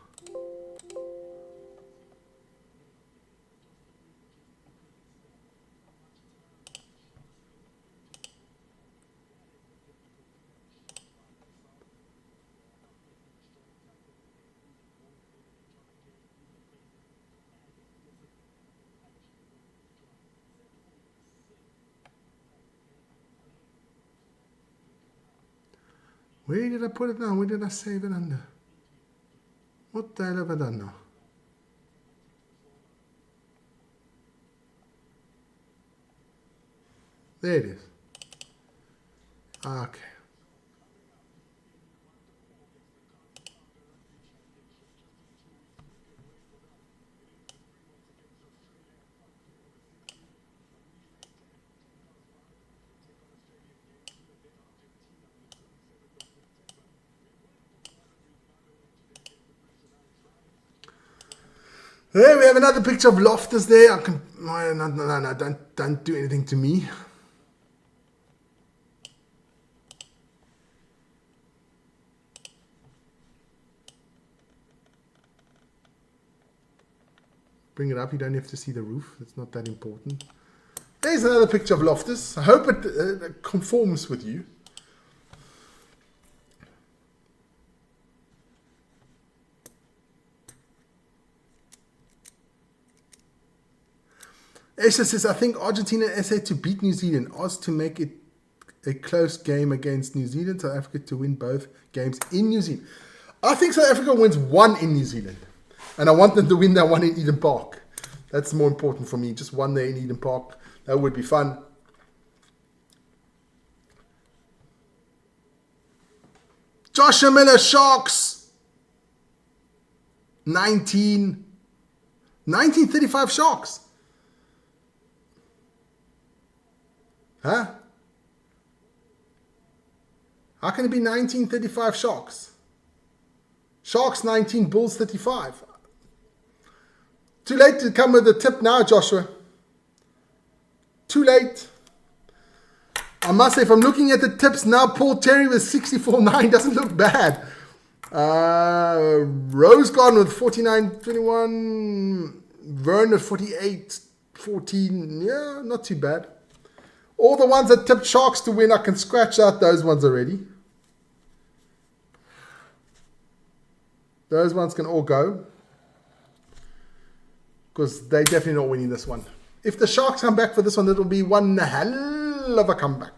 A: Where did I put it now? Where did I save it under? What the hell have I done now? There it is. Okay. There we have another picture of Loftus there. I can no, don't do anything to me. Bring it up, you don't have to see the roof. It's not that important. There's another picture of Loftus. I hope it conforms with you. Esha says, I think Argentina and SA to beat New Zealand. Oz to make it a close game against New Zealand. South Africa to win both games in New Zealand. I think South Africa wins one in New Zealand. And I want them to win that one in Eden Park. That's more important for me. Just one there in Eden Park. That would be fun. Joshua Miller, Sharks. 1935 Sharks. Huh? How can it be 1935 Sharks? Sharks 19, Bulls 35. Too late to come with a tip now, Joshua. Too late. I must say, if I'm looking at the tips now, Paul Terry with 64.9 doesn't look bad. Rose gone with 49.21. Vern with 48.14. Yeah, not too bad. All the ones that tipped Sharks to win, I can scratch out those ones already. Those ones can all go. Because they're definitely not winning this one. If the Sharks come back for this one, it'll be one hell of a comeback.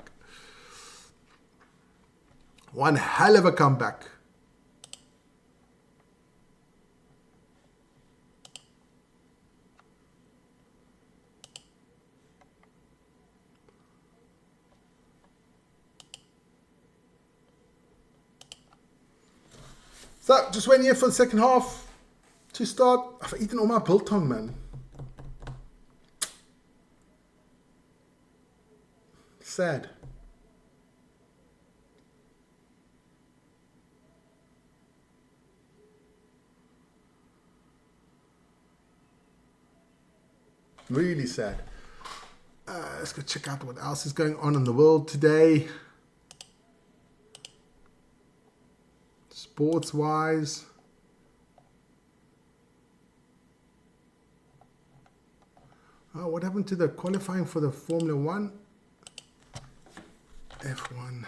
A: One hell of a comeback. So, just waiting here for the second half to start. I've eaten all my biltong, man. Sad. Really sad. Let's go check out what else is going on in the world today. Sports wise. Oh, what happened to the qualifying for the Formula 1? F1.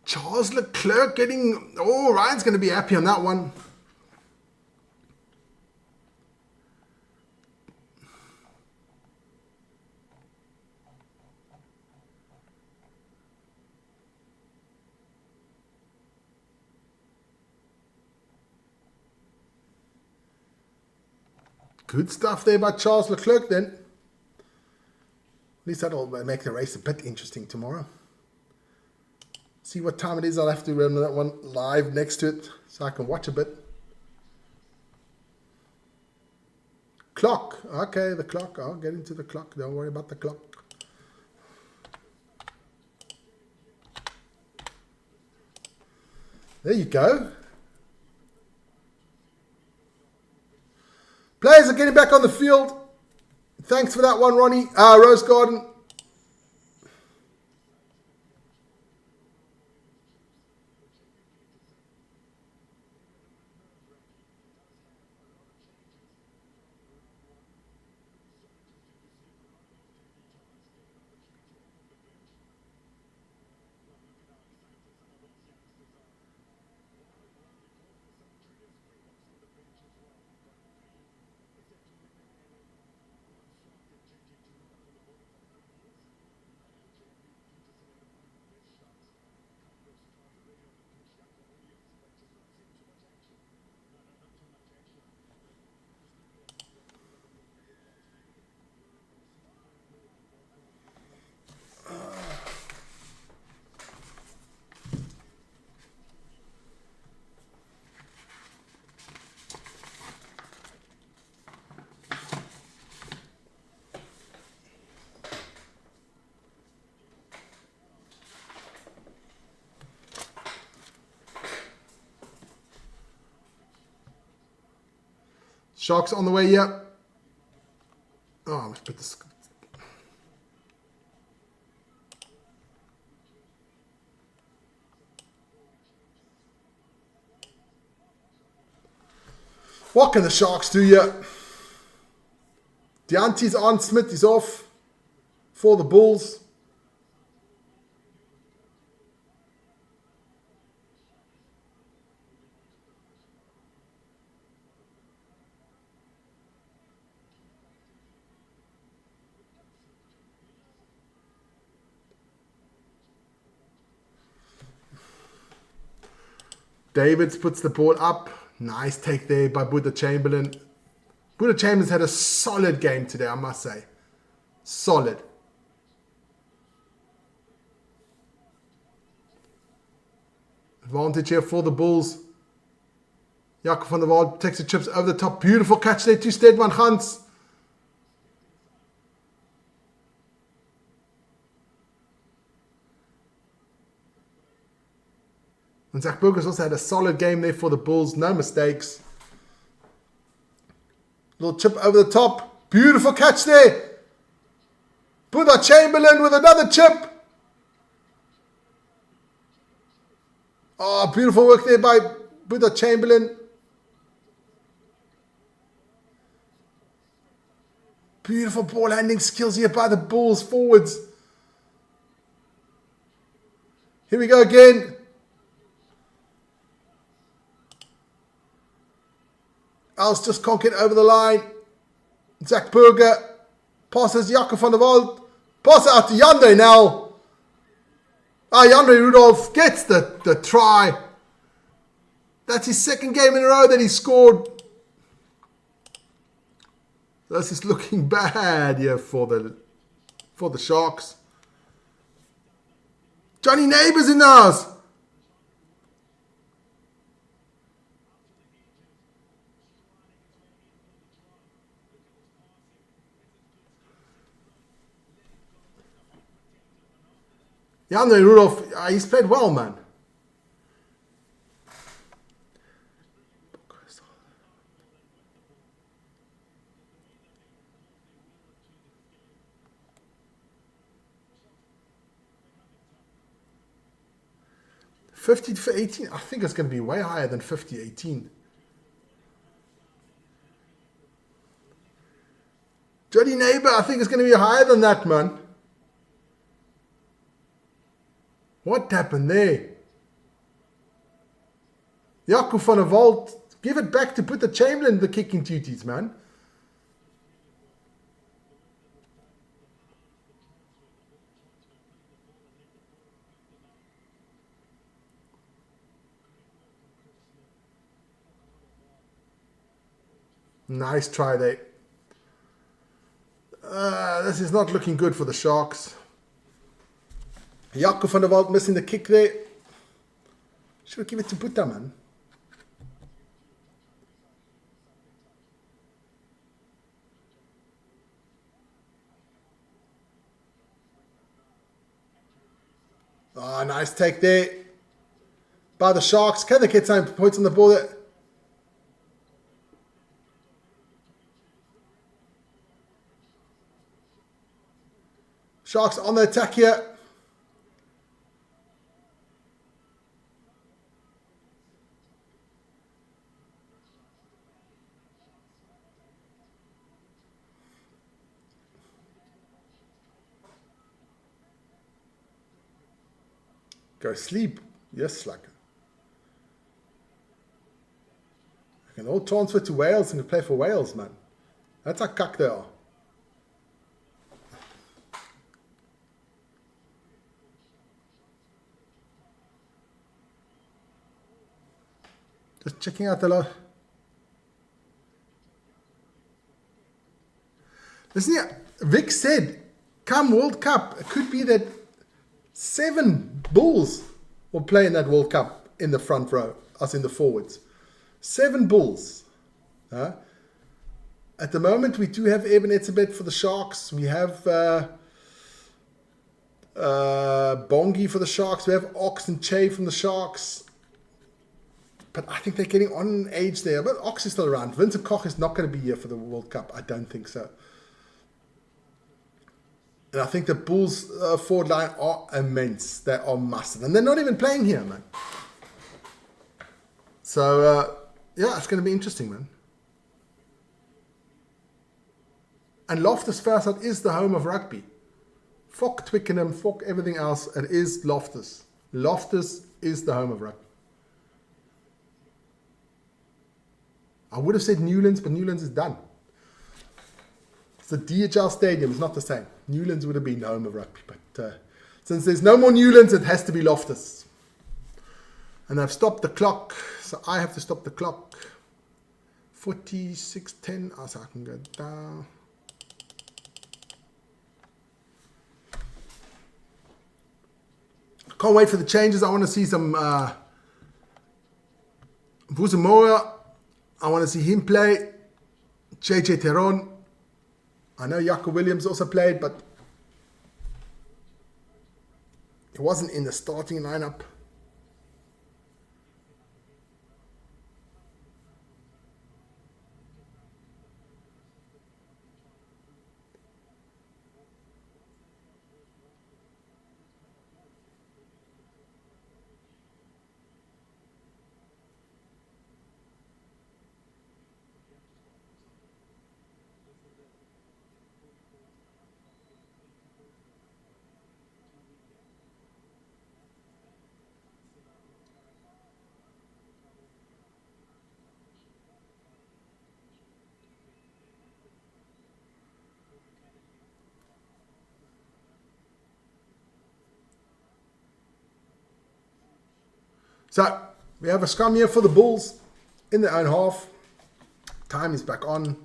A: Charles Leclerc getting... Oh, Ryan's going to be happy on that one. Good stuff there by Charles Leclerc then. At least that'll make the race a bit interesting tomorrow. See what time it is. I'll have to run that one live next to it so I can watch a bit. Clock. Okay, the clock. I'll get into the clock. Don't worry about the clock. There you go. Players are getting back on the field. Thanks for that one, Ronnie. Rose Garden. Sharks on the way here. Oh, let's put this. What can the Sharks do here? Deante's on, Smith is off for the Bulls. Davids puts the ball up. Nice take there by Buddha Chamberlain. Buddha Chamberlain's had a solid game today, I must say. Solid. Advantage here for the Bulls. Jakob van der Walt takes the chips over the top. Beautiful catch there to Stedman Gans. And Zach Burgers also had a solid game there for the Bulls. No mistakes. Little chip over the top. Beautiful catch there. Buddha Chamberlain with another chip. Oh, beautiful work there by Buddha Chamberlain. Beautiful ball handling skills here by the Bulls forwards. Here we go again. Els just can't get over the line. Zach Burger passes Jakob van der Walt. Pass out to Yande now. Yande Rudolph gets the try. That's his second game in a row that he scored. This is looking bad here for the Sharks. Johnny Neighbours in the house. Yandre Rudolph, he's played well, man. $50 for 18. I think it's going to be way higher than 50-18. Johnny Neighbour, I think it's going to be higher than that, man. What happened there? Jakob van der Walt, give it back to Buddha Chamberlain the kicking duties, man. Nice try there. This is not looking good for the Sharks. Jaco van der Walt missing the kick there. Should we give it to Buta, man? Oh, nice take there by the Sharks. Can they get some points on the board there? Sharks on the attack here. Go sleep. Yes, like. I can all transfer to Wales and play for Wales, man. That's how cuck they are. Just checking out the lot. Listen here, Vic said, come World Cup, it could be that 7 Bulls will play in that World Cup in the front row, us in the forwards. 7 Bulls. At the moment, we do have Eben Etzebeth for the Sharks. We have Bongi for the Sharks. We have Ox and Che from the Sharks. But I think they're getting on age there. But Ox is still around. Vincent Koch is not going to be here for the World Cup. I don't think so. And I think the Bulls forward line are immense. They are massive. And they're not even playing here, man. So, yeah, it's going to be interesting, man. And Loftus Versat is the home of rugby. Fuck Twickenham, fuck everything else. It is Loftus. Loftus is the home of rugby. I would have said Newlands, but Newlands is done. It's the DHL Stadium. It's not the same. Newlands would have been the home of rugby. But since there's no more Newlands, it has to be Loftus. And I've stopped the clock. So I have to stop the clock. 46:10. Oh, so I can go down. Can't wait for the changes. I want to see some Vusamoa. I want to see him play. JJ Teron. I know Jaco Williams also played, but he wasn't in the starting lineup. So, we have a scrum here for the Bulls in their own half. Time is back on.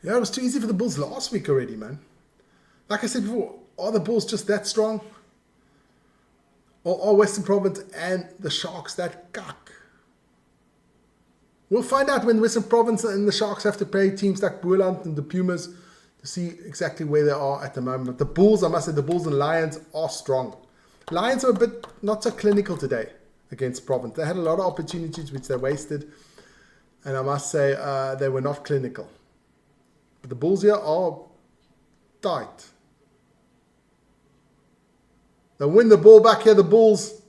A: Yeah, it was too easy for the Bulls last week already, man. Like I said before, are the Bulls just that strong? Or are Western Province and the Sharks that cuck? We'll find out when Western Province and the Sharks have to play teams like Boerland and the Pumas to see exactly where they are at the moment. But the Bulls, I must say, the Bulls and Lions are strong. Lions are a bit not so clinical today against Province. They had a lot of opportunities which they wasted. And I must say, they were not clinical. But the Bulls here are tight. They win the ball back here, the Bulls.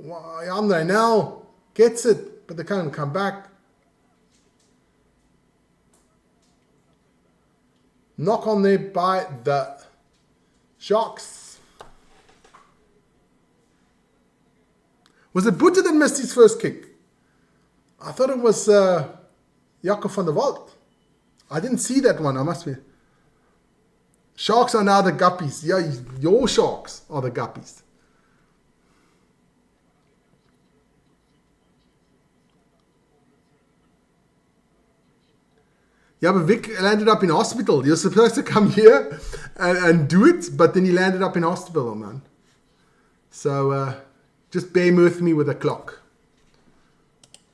A: Andre now gets it, but they can't come back. Knock on there by the Sharks. Was it Boete that missed his first kick? I thought it was Jacob van der Walt. I didn't see that one. I must be. Sharks are now the guppies. Yeah, your Sharks are the guppies. Yeah, but Vic landed up in hospital. You're supposed to come here and do it, but then he landed up in hospital, man. So just bear with me with the clock.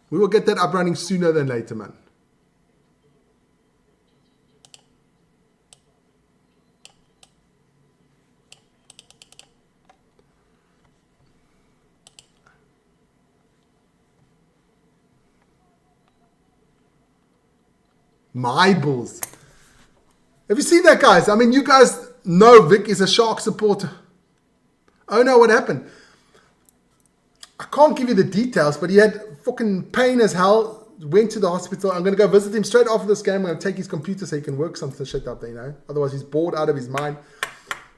A: We will get that up running sooner than later, man. My Bulls. Have you seen that, guys? I mean, you guys know Vic is a Shark supporter. Oh no, what happened? I can't give you the details, but he had fucking pain as hell. Went to the hospital. I'm going to go visit him straight after this game. I'm going to take his computer so he can work some shit up there, you know. Otherwise, he's bored out of his mind.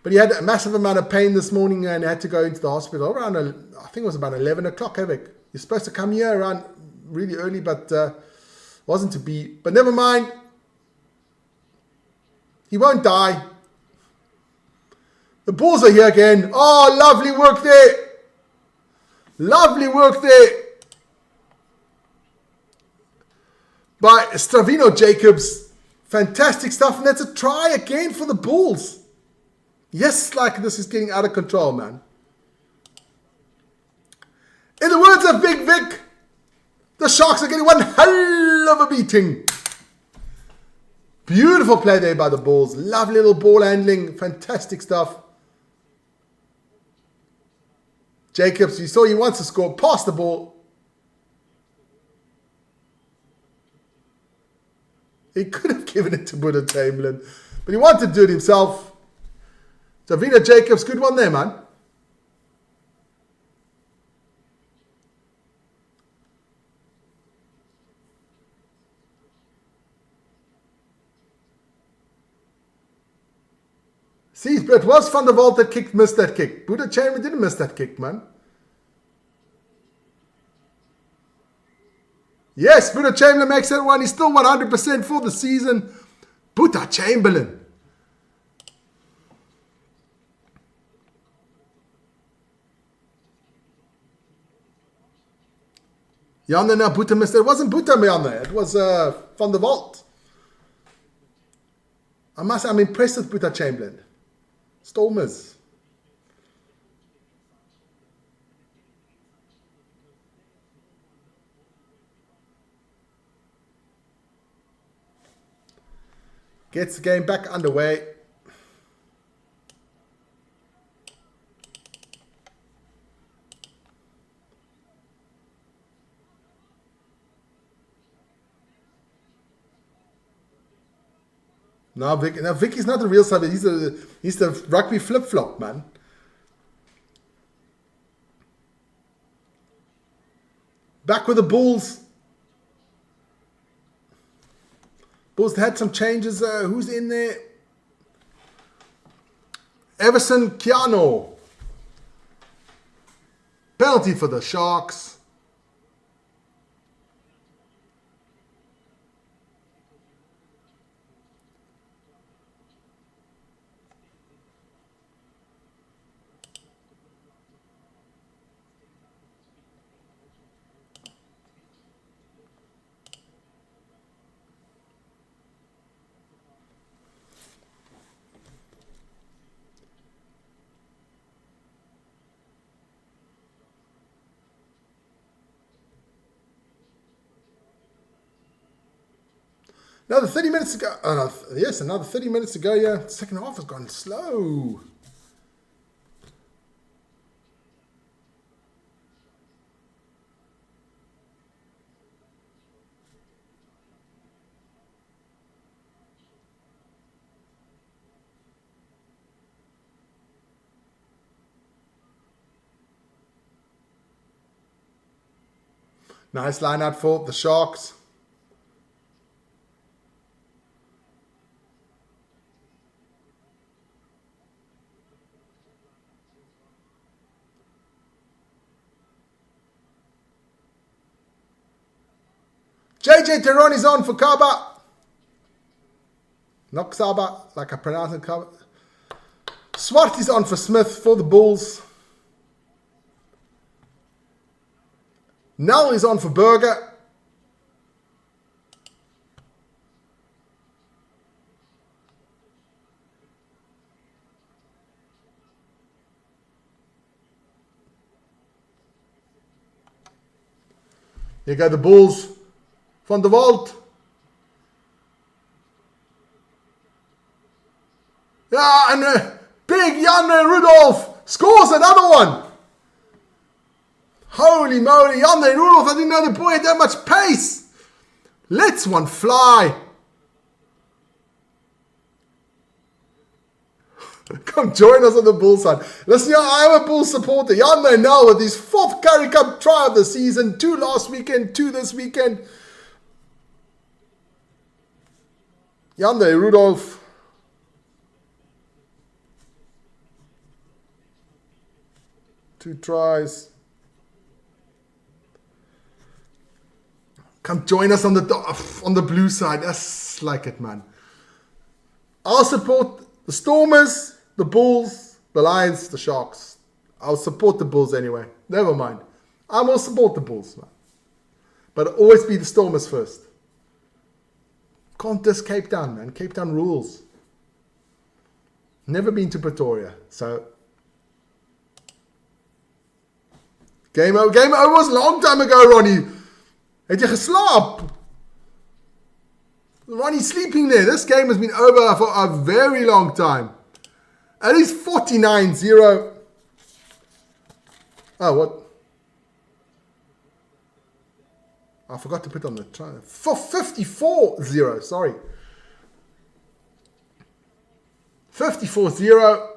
A: But he had a massive amount of pain this morning and had to go into the hospital around, I think it was about 11 o'clock, hey, Vic? You're supposed to come here around really early, but wasn't to be. But never mind. He won't die. The Bulls are here again. Oh, lovely work there. Lovely work there by Stravino Jacobs. Fantastic stuff. And that's a try again for the Bulls. Yes, like this is getting out of control, man. In the words of Big Vic, the Sharks are getting one hell of a beating. Beautiful play there by the Bulls. Lovely little ball handling. Fantastic stuff. Jacobs, you saw he wants to score. Pass the ball. He could have given it to Buddha Chamberlain, but he wanted to do it himself. Davina Jacobs, good one there, man. See, it was Van der Walt that missed that kick. Buddha Chamberlain didn't miss that kick, man. Yes, Buddha Chamberlain makes that one. He's still 100% for the season. Buddha Chamberlain. Janne, now Buddha missed it. It wasn't Buddha, Janne. It was Van der Walt. I'm impressed with Buddha Chamberlain. Stormers. Gets the game back underway. No, Vic is not the real side. He's the rugby flip-flop, man. Back with the Bulls. Bulls had some changes. Who's in there? Everson Keano. Penalty for the Sharks. Another 30 minutes to go. Yes, another 30 minutes to go. Yeah, second half has gone slow. Nice line out for the Sharks. JJ Teron is on for Kaba. Not Xaba, like I pronounce it, Kaba. Swart is on for Smith for the Bulls. Null is on for Berger. Here go the Bulls. Van der Walt. Yeah, and big Jan Rudolph scores another one. Holy moly, Jan Rudolph, I didn't know the boy had that much pace. Let's one fly. Come join us on the Bulls side. Listen, I am a Bulls supporter. Jan now with his 4th Currie Cup try of the season. 2 last weekend, 2 this weekend. Jan Rudolph. Two tries. Come join us on the blue side. That's like it, man. I'll support the Stormers, the Bulls, the Lions, the Sharks. I'll support the Bulls anyway. Never mind. I will support the Bulls, man. But always be the Stormers first. Can't diss Cape Town, man. Cape Town rules. Never been to Pretoria, so... Game over. Game over was a long time ago, Ronnie. Het jy geslaap? Ronnie's sleeping there. This game has been over for a very long time. At least 49-0. Oh, what? I forgot to put on the time. For 54-0, sorry. 54-0.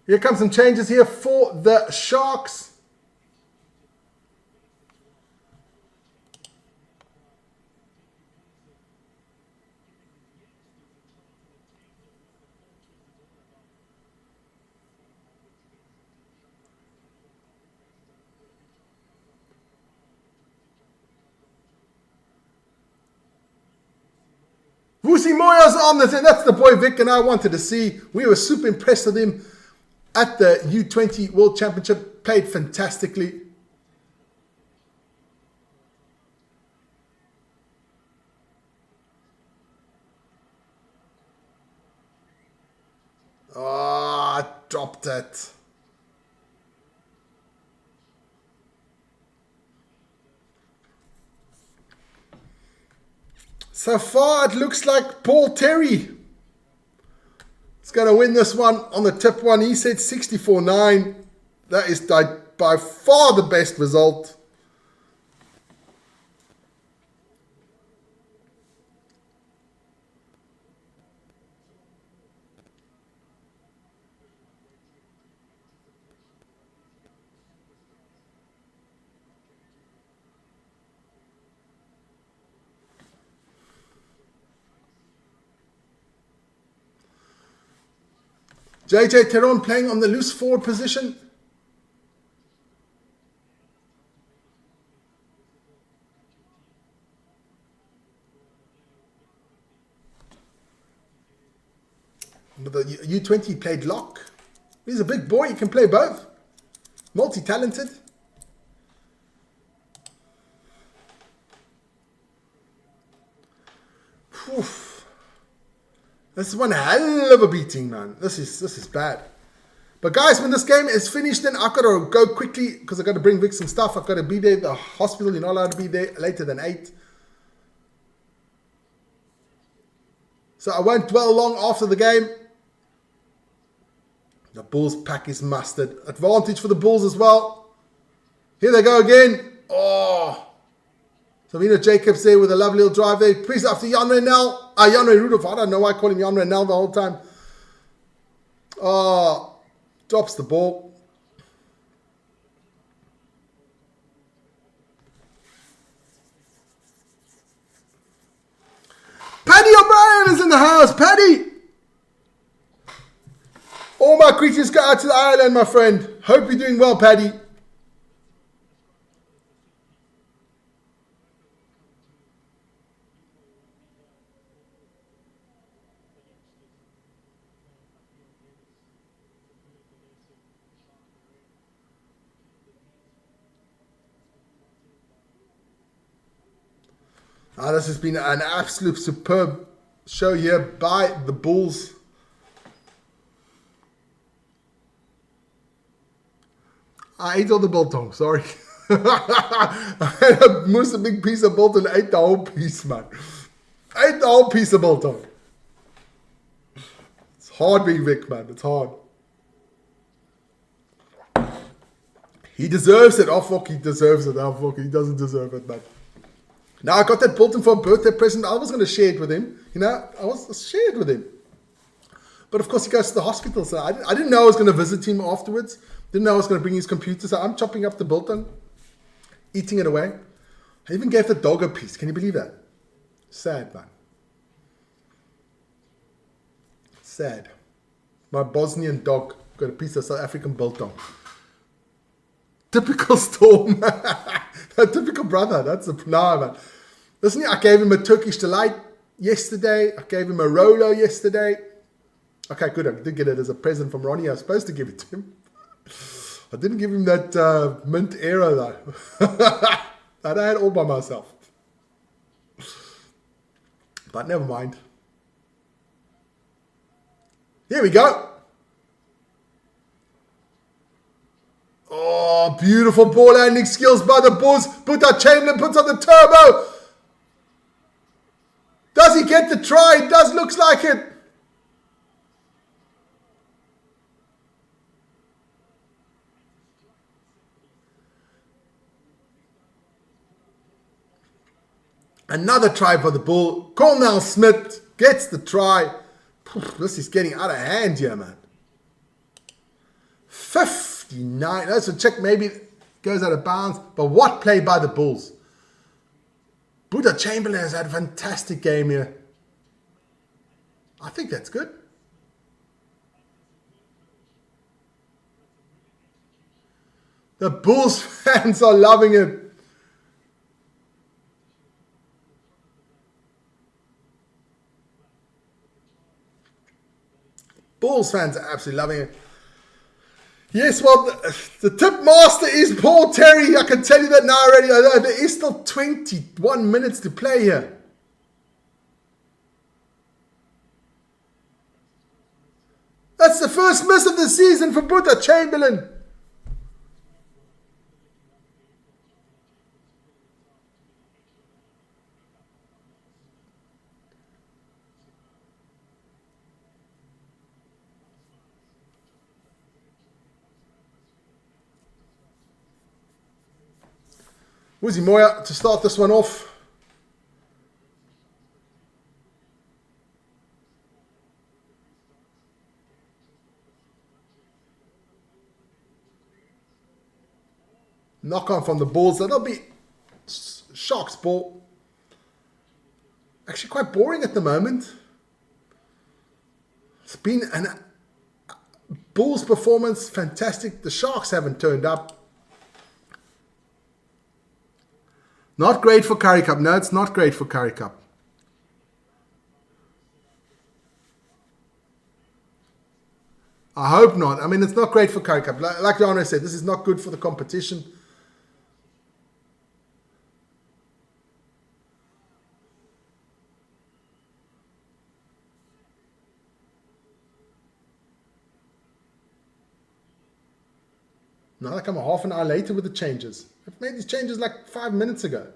A: Here comes some changes here for the Sharks. Vusi Moya's on this, and that's the boy Vic and I wanted to see. We were super impressed with him at the U20 World Championship. Played fantastically. Oh, I dropped it. So far, it looks like Paul Terry is going to win this one on the tip one. He said 64-9. That is by far the best result. JJ Teron playing on the loose forward position. But the U20 played lock. He's a big boy. He can play both. Multi-talented. Oof. This is one hell of a beating, man. This is bad. But guys, when this game is finished, then I've got to go quickly because I've got to bring Vic some stuff. I've got to be there at the hospital. You're not allowed to be there later than 8. So I won't dwell long after the game. The Bulls pack is mustard. Advantage for the Bulls as well. Here they go again. Oh. Savina Jacobs there with a lovely little drive there. Please after Jan Rudolph. Jan Rudolph. I don't know why I call him Jan Rudolph the whole time. Oh, drops the ball. Paddy O'Brien is in the house. Paddy. All my greetings go out to the island, my friend. Hope you're doing well, Paddy. This has been an absolute superb show here by the Bulls. I ate all the biltong, sorry. I had a big piece of biltong and ate the whole piece, man. Ate the whole piece of biltong. It's hard being Vic, man. It's hard. He deserves it. Oh, fuck, he deserves it. Oh, fuck, he doesn't deserve it, man. Now, I got that biltong for a birthday present. I was going to share it with him. You know, I was shared with him. But, of course, he goes to the hospital. So I didn't know I was going to visit him afterwards. Didn't know I was going to bring his computer. So I'm chopping up the biltong, eating it away. I even gave the dog a piece. Can you believe that? Sad, man. Sad. My Bosnian dog got a piece of South African biltong. Typical Storm. A typical brother. That's a no, man. Listen, I gave him a Turkish delight yesterday. I gave him a Rolo yesterday. Okay, good. I did get it as a present from Ronnie. I was supposed to give it to him. I didn't give him that mint era though. That I had all by myself. But never mind. Here we go. Oh, beautiful ball handling skills by the Bulls. Buta Chamberlain puts on the turbo. Does he get the try? It does look like it. Another try for the Bull. Cornell Smith gets the try. This is getting out of hand here, man. 59. That's a check. Maybe goes out of bounds. But what play by the Bulls? Buta Chamberlain has had a fantastic game here. I think that's good. The Bulls fans are loving it. Bulls fans are absolutely loving it. Yes, well, the tip master is Paul Terry. I can tell you that now already. There is still 21 minutes to play here. That's the first miss of the season for Buta Chamberlain. Woozy Moya to start this one off. Knock on from the Bulls. That'll be Sharks ball. Actually quite boring at the moment. It's been an Bulls performance, fantastic. The Sharks haven't turned up. Not great for Currie Cup. No, it's not great for Currie Cup. I hope not. I mean, it's not great for Currie Cup. Like Johanna said, this is not good for the competition. Now they come a half an hour later with the changes. I've made these changes like 5 minutes ago.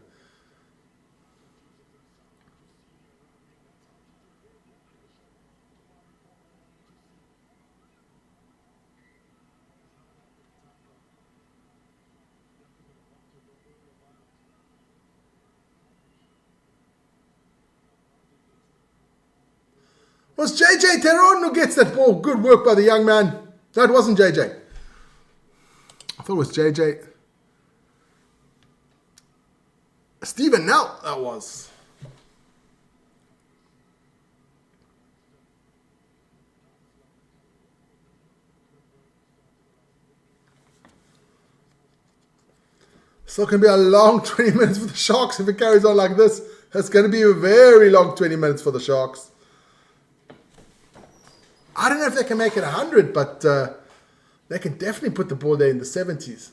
A: Was JJ Teron who gets that ball? Good work by the young man. No, it wasn't JJ. I thought it was JJ. Stephen Nell, that was. Still going to be a long 20 minutes for the Sharks if it carries on like this. It's going to be a very long 20 minutes for the Sharks. I don't know if they can make it 100, but they can definitely put the ball there in the 70s.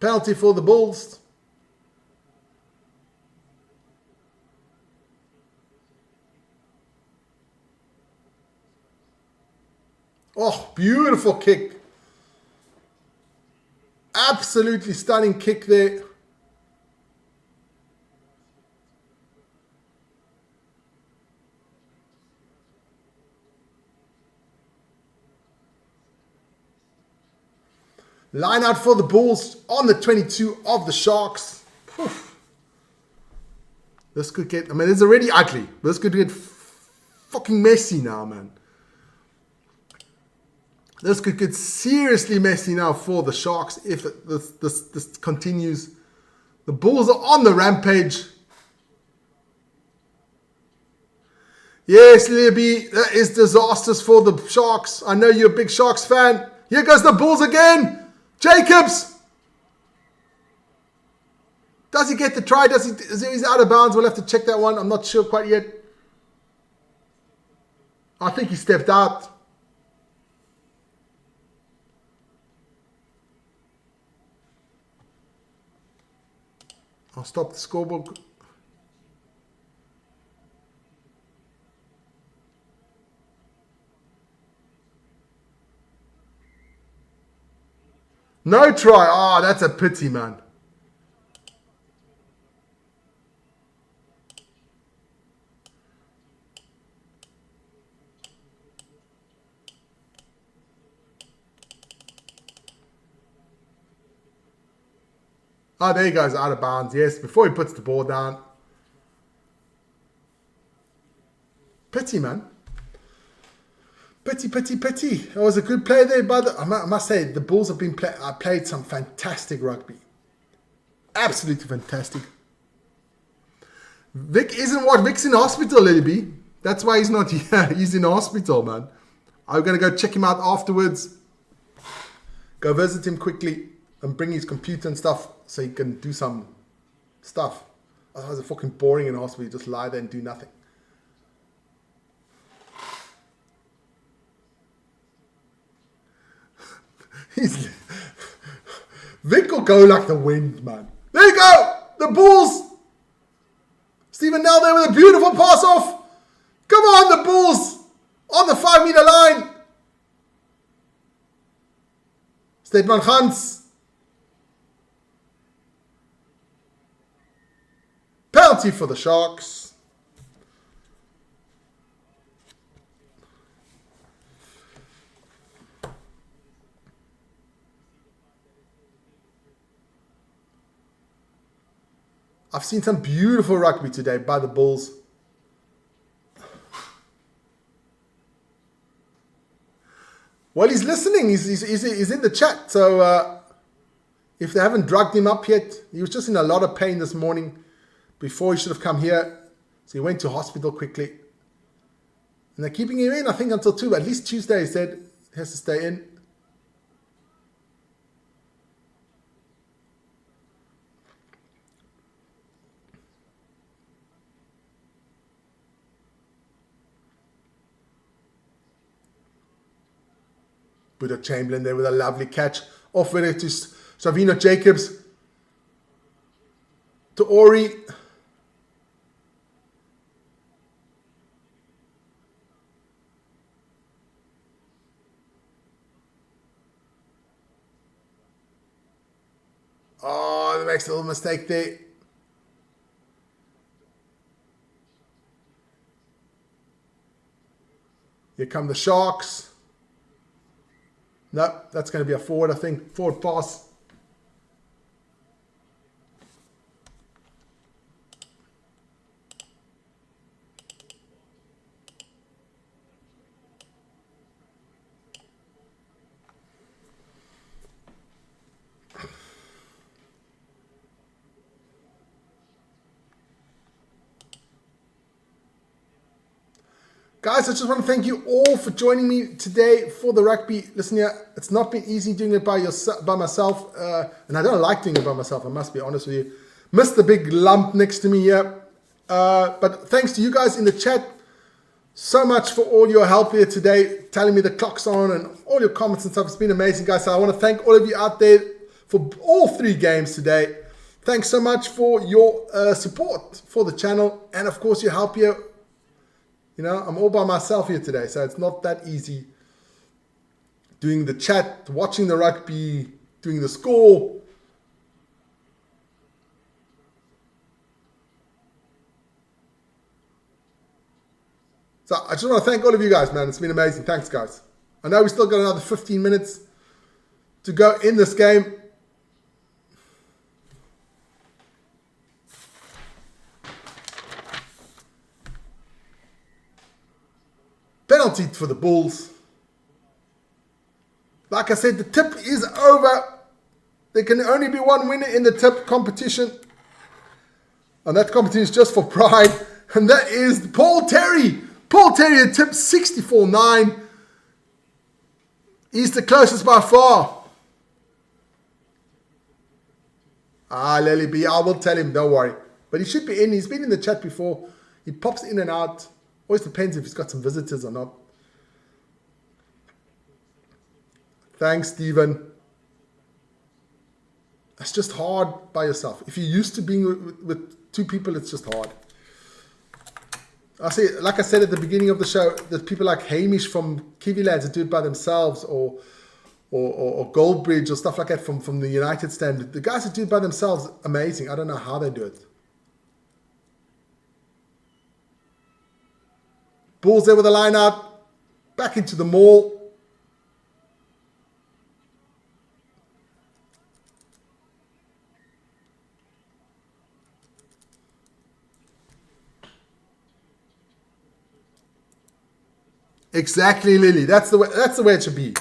A: Penalty for the Bulls. Oh, beautiful kick. Absolutely stunning kick there. Line out for the Bulls on the 22 of the Sharks. Oof. This could get, I mean, it's already ugly. This could get fucking messy now, man. This could get seriously messy now for the Sharks if this continues. The Bulls are on the rampage. Yes, Libby, that is disastrous for the Sharks. I know you're a big Sharks fan. Here goes the Bulls again. Jacobs. Does he get the try? He's out of bounds. We'll have to check that one. I'm not sure quite yet. I think he stepped out. I'll stop the scoreboard. No try. Oh, that's a pity, man. Oh, there he goes, out of bounds. Yes, before he puts the ball down. Pity, man. Pity. That was a good play there, but I must say, the Bulls have been played some fantastic rugby. Absolutely fantastic. Vic isn't what? Vic's in hospital, Lily. That's why he's not here. He's in hospital, man. I'm going to go check him out afterwards. Go visit him quickly and bring his computer and stuff so he can do some stuff. Otherwise, it's fucking boring in hospital. You just lie there and do nothing. Vic will go like the wind, man. There you go! The Bulls! Stephen Nell there with a beautiful pass off. Come on, the Bulls! On the 5 meter line. Stedman Hans. Penalty for the Sharks. I've seen some beautiful rugby today by the Bulls. Well, he's listening. He's in the chat. So if they haven't drugged him up yet, he was just in a lot of pain this morning before he should have come here. So he went to hospital quickly. And they're keeping him in, I think, until 2. At least Tuesday, he said he has to stay in. Buddha Chamberlain there with a lovely catch. Off with it to Savino Jacobs. To Ori. Oh, they makes a little mistake there. Here come the Sharks. No, that's going to be a forward, I think. Forward pass. Guys, I just want to thank you all for joining me today for the rugby. Listen here, it's not been easy doing it by myself, and I don't like doing it by myself, I must be honest with you. Missed the big lump next to me here. But thanks to you guys in the chat so much for all your help here today, telling me the clock's on and all your comments and stuff. It's been amazing, guys. So I want to thank all of you out there for all 3 games today. Thanks so much for your support for the channel. And of course, your help here. You know, I'm all by myself here today, so it's not that easy doing the chat, watching the rugby, doing the score. So I just want to thank all of you guys, man. It's been amazing. Thanks, guys. I know we still got another 15 minutes to go in this game. Penalty for the Bulls. Like I said, the tip is over. There can only be one winner in the tip competition. And that competition is just for pride. And that is Paul Terry. Paul Terry tip 64.9. He's the closest by far. Lily B, I will tell him, don't worry. But he should be in. He's been in the chat before. He pops in and out. Always depends if he's got some visitors or not. Thanks, Stephen. It's just hard by yourself. If you're used to being with 2 people, it's just hard. I see, like I said at the beginning of the show, there's people like Hamish from Kiwi Lads that do it by themselves, or Goldbridge or stuff like that from the United Stand. The guys that do it by themselves, amazing. I don't know how they do it. Bulls there with a line out. Back into the maul. Exactly, Lily. That's the way it should be.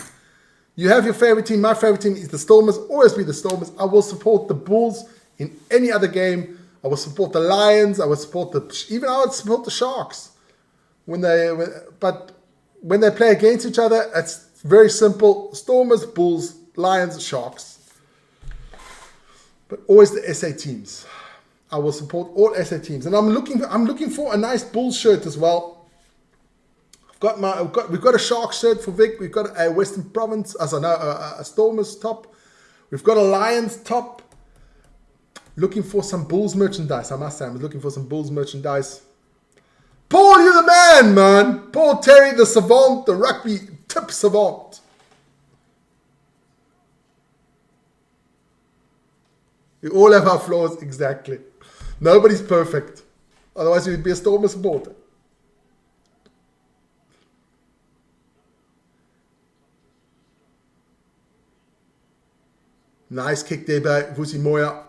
A: You have your favorite team. My favorite team is the Stormers. Always be the Stormers. I will support the Bulls in any other game. I will support the Lions. I will support I would support the Sharks but when they play against each other, it's very simple. Stormers, Bulls, Lions, Sharks. But always the SA teams. I will support all SA teams. And I'm looking for a nice Bulls shirt as well. We've got a Sharks shirt for Vic. We've got a Western Province, a Stormers top. We've got a Lions top. Looking for some Bulls merchandise. I must say, I'm looking for some Bulls merchandise. Paul, you're the man. Paul Terry, the savant, the rugby tip savant. We all have our flaws, exactly. Nobody's perfect. Otherwise, you'd be a Stormer supporter. Nice kick there by Vusi Moya.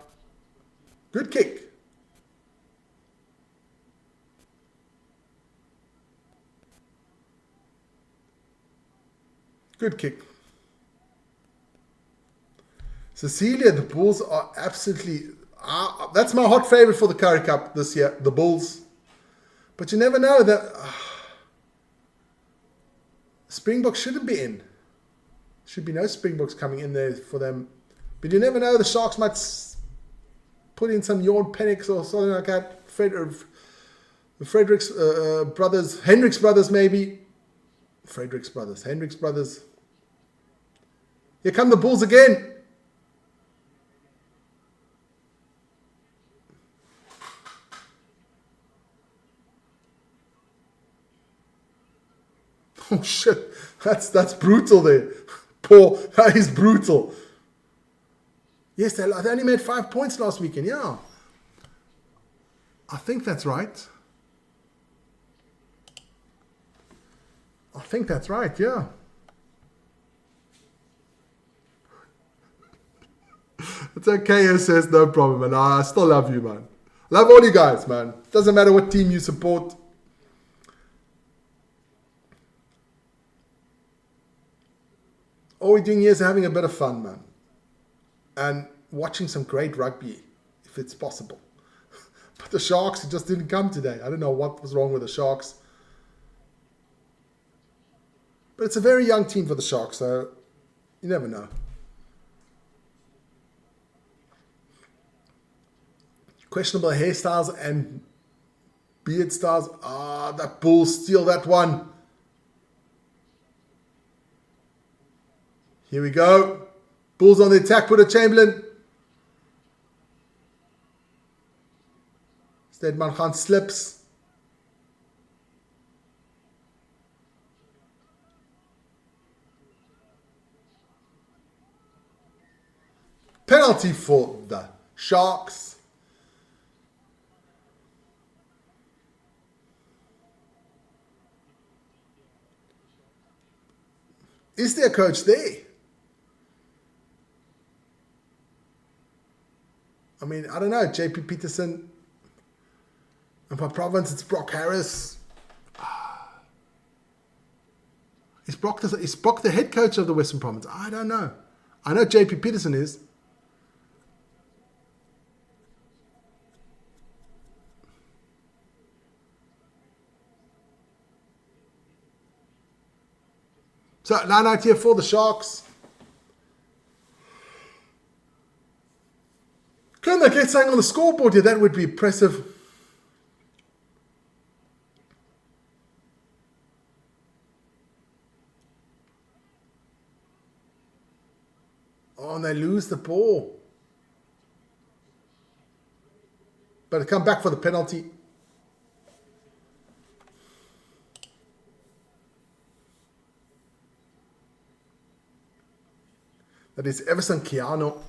A: Good kick. Good kick. Cecilia, the Bulls are absolutely... that's my hot favorite for the Currie Cup this year, the Bulls. But you never know that... Springboks shouldn't be in. Should be no Springboks coming in there for them. But you never know, the Sharks might put in some Jorn Penix or something like that. Hendricks brothers maybe. Hendricks brothers. Here come the Bulls again. Oh shit, that's brutal there. Paul, that is brutal. Yes, they only made 5 points last weekend, yeah. I think that's right. Yeah. It's okay, it says no problem, man. I still love you, man. Love all you guys, man. Doesn't matter what team you support. All we're doing here is having a bit of fun, man. And watching some great rugby, if it's possible. But the Sharks just didn't come today. I don't know what was wrong with the Sharks. But it's a very young team for the Sharks, so you never know. Questionable hairstyles and beard styles. That Bulls steal that one. Here we go. Bulls on the attack, put a Chamberlain. Stedman Khan slips. Penalty for the Sharks. Is there a coach there? I mean, I don't know. JP Peterson. And for Province, it's Brock Harris. Is Brock the head coach of the Western Province? I don't know. I know JP Peterson is. So, line out here for the Sharks. Can they get something on the scoreboard here? That would be impressive. Oh, and they lose the ball. But come back for the penalty. That is Everson Keano.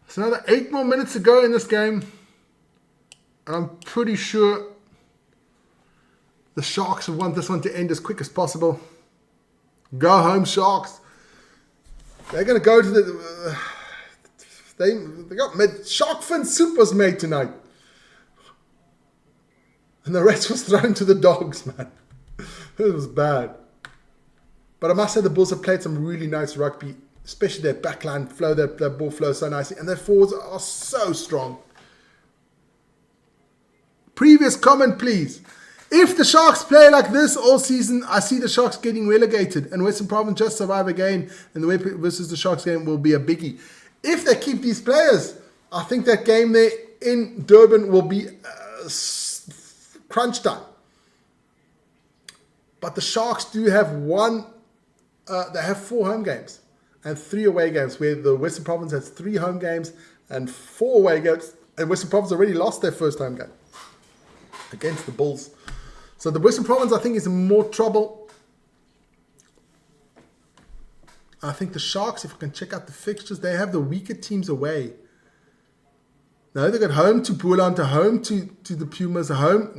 A: It's another 8 more minutes to go in this game. And I'm pretty sure the Sharks want this one to end as quick as possible. Go home, Sharks. They're going to go to the... they got shark fin soup was made tonight. And the rest was thrown to the dogs, man. It was bad. But I must say the Bulls have played some really nice rugby. Especially their backline flow, their ball flows so nicely. And their forwards are so strong. Previous comment, please. If the Sharks play like this all season, I see the Sharks getting relegated. And Western Province just survive again. And the way versus the Sharks game will be a biggie. If they keep these players, I think that game there in Durban will be crunch time. But the Sharks do have they have 4 home games. And 3 away games, where the Western Province has 3 home games and 4 away games. And Western Province already lost their first home game against the Bulls. So the Western Province, I think, is in more trouble. I think the Sharks, if I can check out the fixtures, they have the weaker teams away. No, they got home to Boolanta, home to the Pumas, home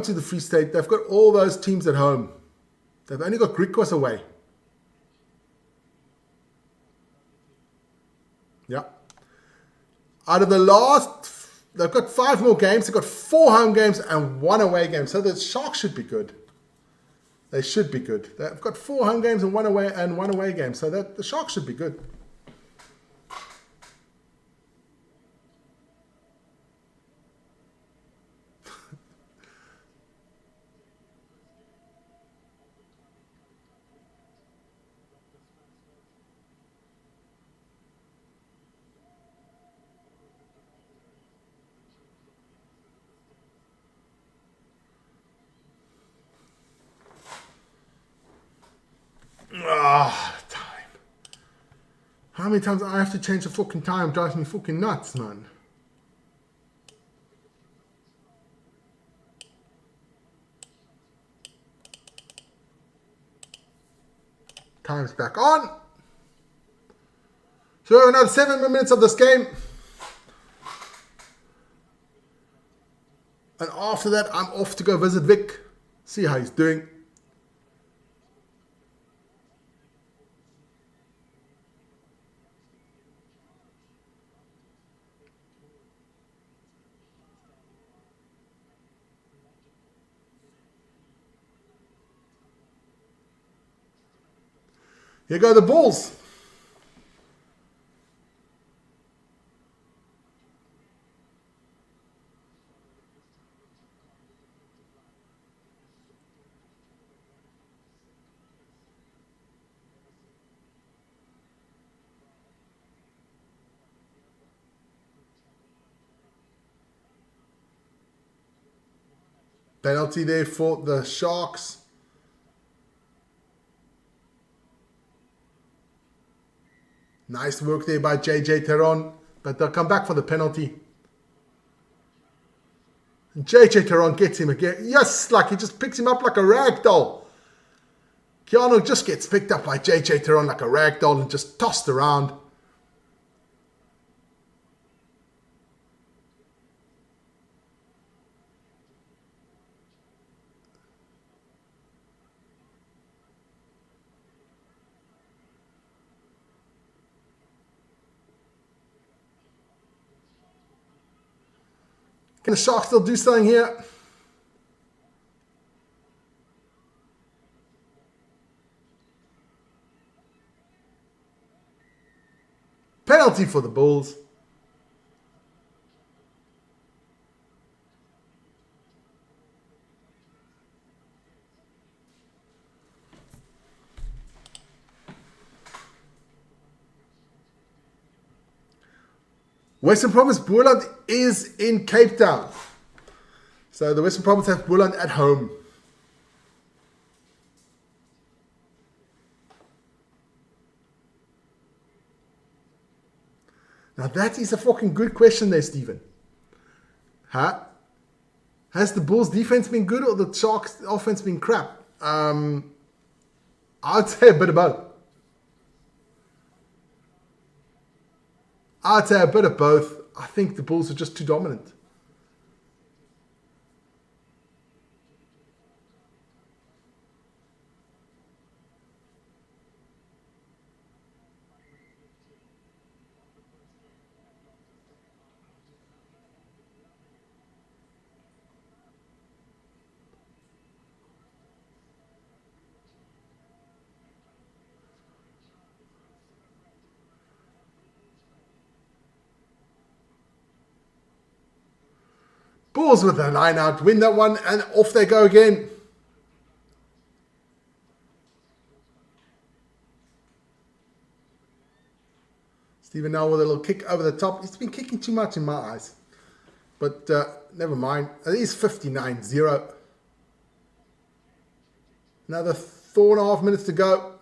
A: to the Free State. They've got all those teams at home. They've only got Griquas away. Yeah. Out of the last, they've got 5 more games. They've got 4 home games and 1 away game. So the Sharks should be good. They should be good. They've got 4 home games and 1 away game. So the Sharks should be good. Time. How many times I have to change the fucking time drives me fucking nuts, man. Time's back on. So we have another 7 more minutes of this game. And after that, I'm off to go visit Vic. See how he's doing. Here go the Bulls. Penalty there for the Sharks. Nice work there by JJ Teron, but they'll come back for the penalty. And JJ Teron gets him again. Yes, like he just picks him up like a rag doll. Keanu just gets picked up by JJ Teron like a rag doll and just tossed around. Can the Sharks still do something here? Penalty for the Bulls. Western Province Boland is in Cape Town. So the Western Province have Boland at home. Now that is a fucking good question there, Stephen. Huh? Has the Bulls defense been good or the Sharks offense been crap? I'd say a bit of both. I'd say a bit of both. I think the Bulls are just too dominant. Bulls with a line out, win that one, and off they go again. Stephen now with a little kick over the top. He's been kicking too much in my eyes. But never mind. It is 59-0. Another 4.5 minutes to go.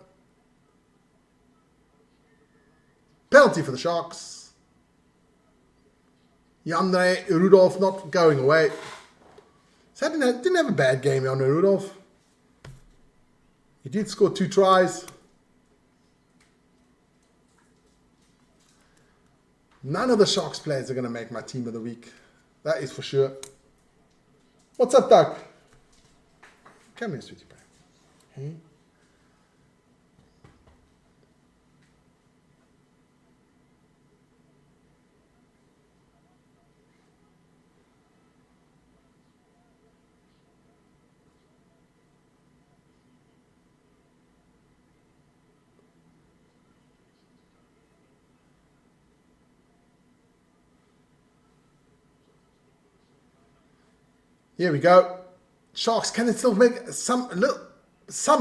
A: Penalty for the Sharks. Yandre Rudolph not going away. So didn't have a bad game, Yandre Rudolph. He did score 2 tries. None of the Sharks players are going to make my team of the week. That is for sure. What's up, Doug? Come here, sweetie pie. Hey. Here we go. Sharks, can they still make some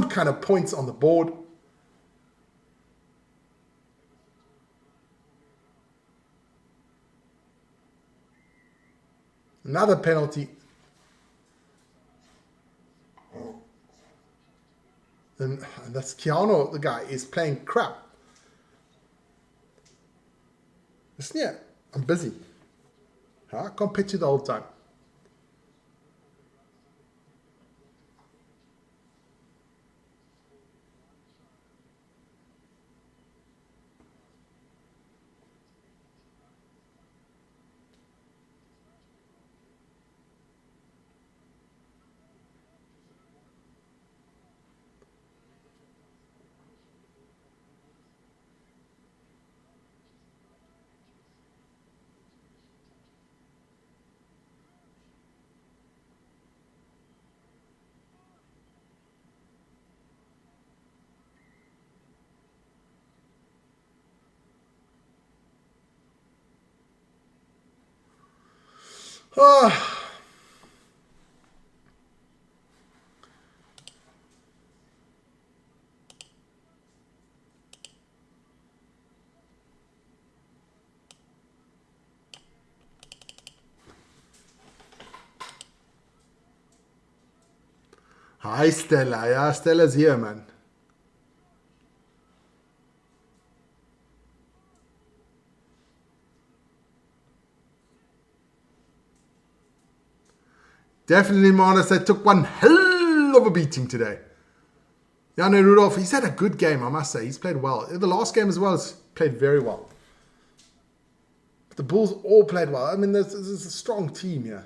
A: kind of points on the board? Another penalty. And that's Keanu, the guy, is playing crap. Listen here, I'm busy. I can't pitch you the whole time. Hi, Stella. Yeah, Stella's here, man. Definitely, Manus, they took one hell of a beating today. Jan Rudolph, he's had a good game, I must say. He's played well. The last game as well, he's played very well. But the Bulls all played well. I mean, there's a strong team here.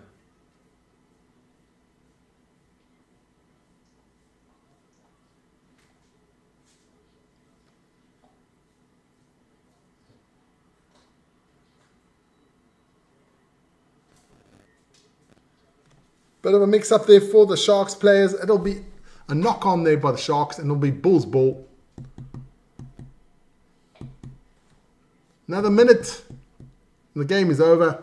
A: Bit of a mix-up there for the Sharks players. It'll be a knock-on there by the Sharks, and it'll be Bulls ball. Another minute, and the game is over.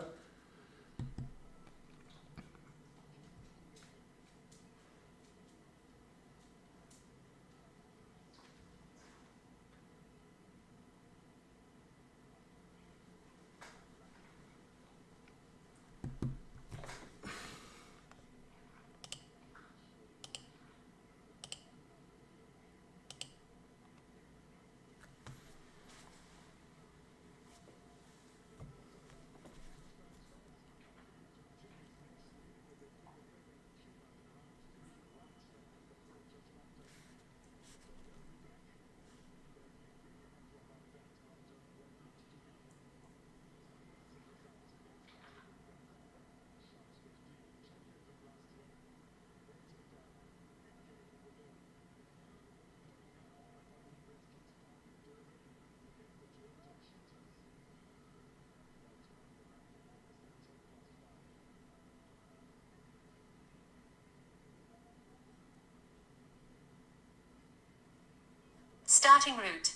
B: Starting route.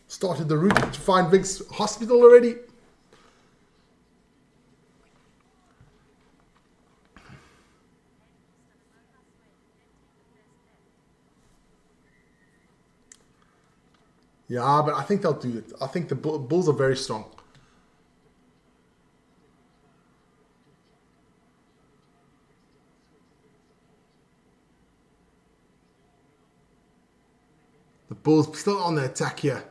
A: Started the route to find Vic's hospital already. Yeah, but I think they'll do it. I think the Bulls are very strong. The Bulls still on the attack here.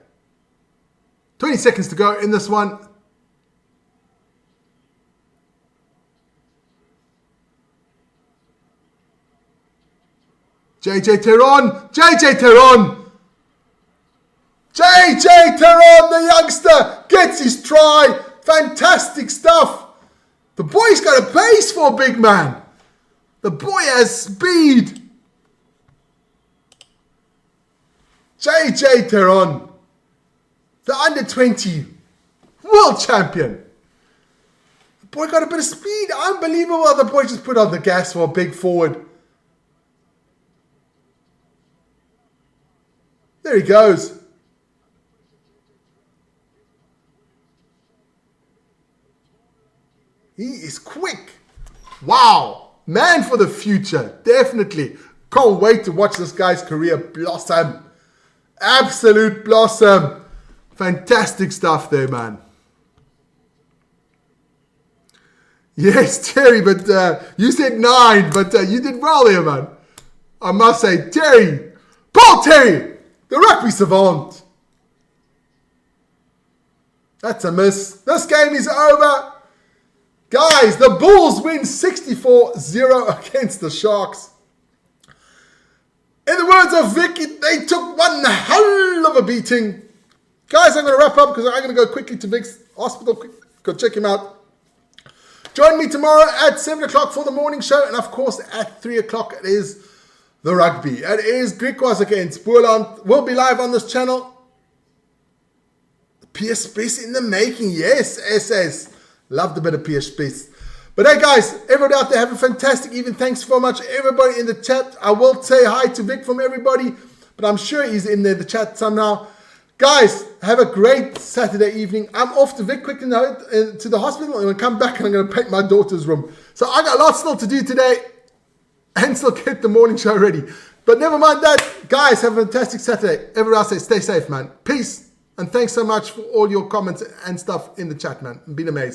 A: 20 seconds to go in this one. JJ Teron! JJ Teron! JJ Teron, the youngster, gets his try. Fantastic stuff. The boy's got a pace for a big man. The boy has speed. JJ Teron, the under 20 world champion. The boy got a bit of speed. Unbelievable. The boy just put on the gas for a big forward. There he goes. He is quick. Wow. Man for the future. Definitely. Can't wait to watch this guy's career blossom. Absolute blossom. Fantastic stuff there, man. Yes, Terry, but you said 9, but you did well there, man. I must say, Terry. Paul Terry, the rugby savant. That's a miss. This game is over. Guys, the Bulls win 64-0 against the Sharks. In the words of Vicky, they took one hell of a beating. Guys, I'm going to wrap up because I'm going to go quickly to Vic's hospital. Go check him out. Join me tomorrow at 7 o'clock for the morning show. And of course, at 3 o'clock, it is the rugby. It is Griquas against Boerland. We'll be live on this channel. PS Space in the making. Yes, SS. Loved a bit of PS Space. But hey guys, everybody out there, have a fantastic evening. Thanks so much, everybody in the chat. I will say hi to Vic from everybody, but I'm sure he's in there, the chat somehow. Guys, have a great Saturday evening. I'm off to Vic quickly now to the hospital. I'm going to come back and I'm going to paint my daughter's room. So I got lots still to do today and still get the morning show ready. But never mind that. Guys, have a fantastic Saturday. Everyone else say stay safe, man. Peace. And thanks so much for all your comments and stuff in the chat, man. It's been amazing.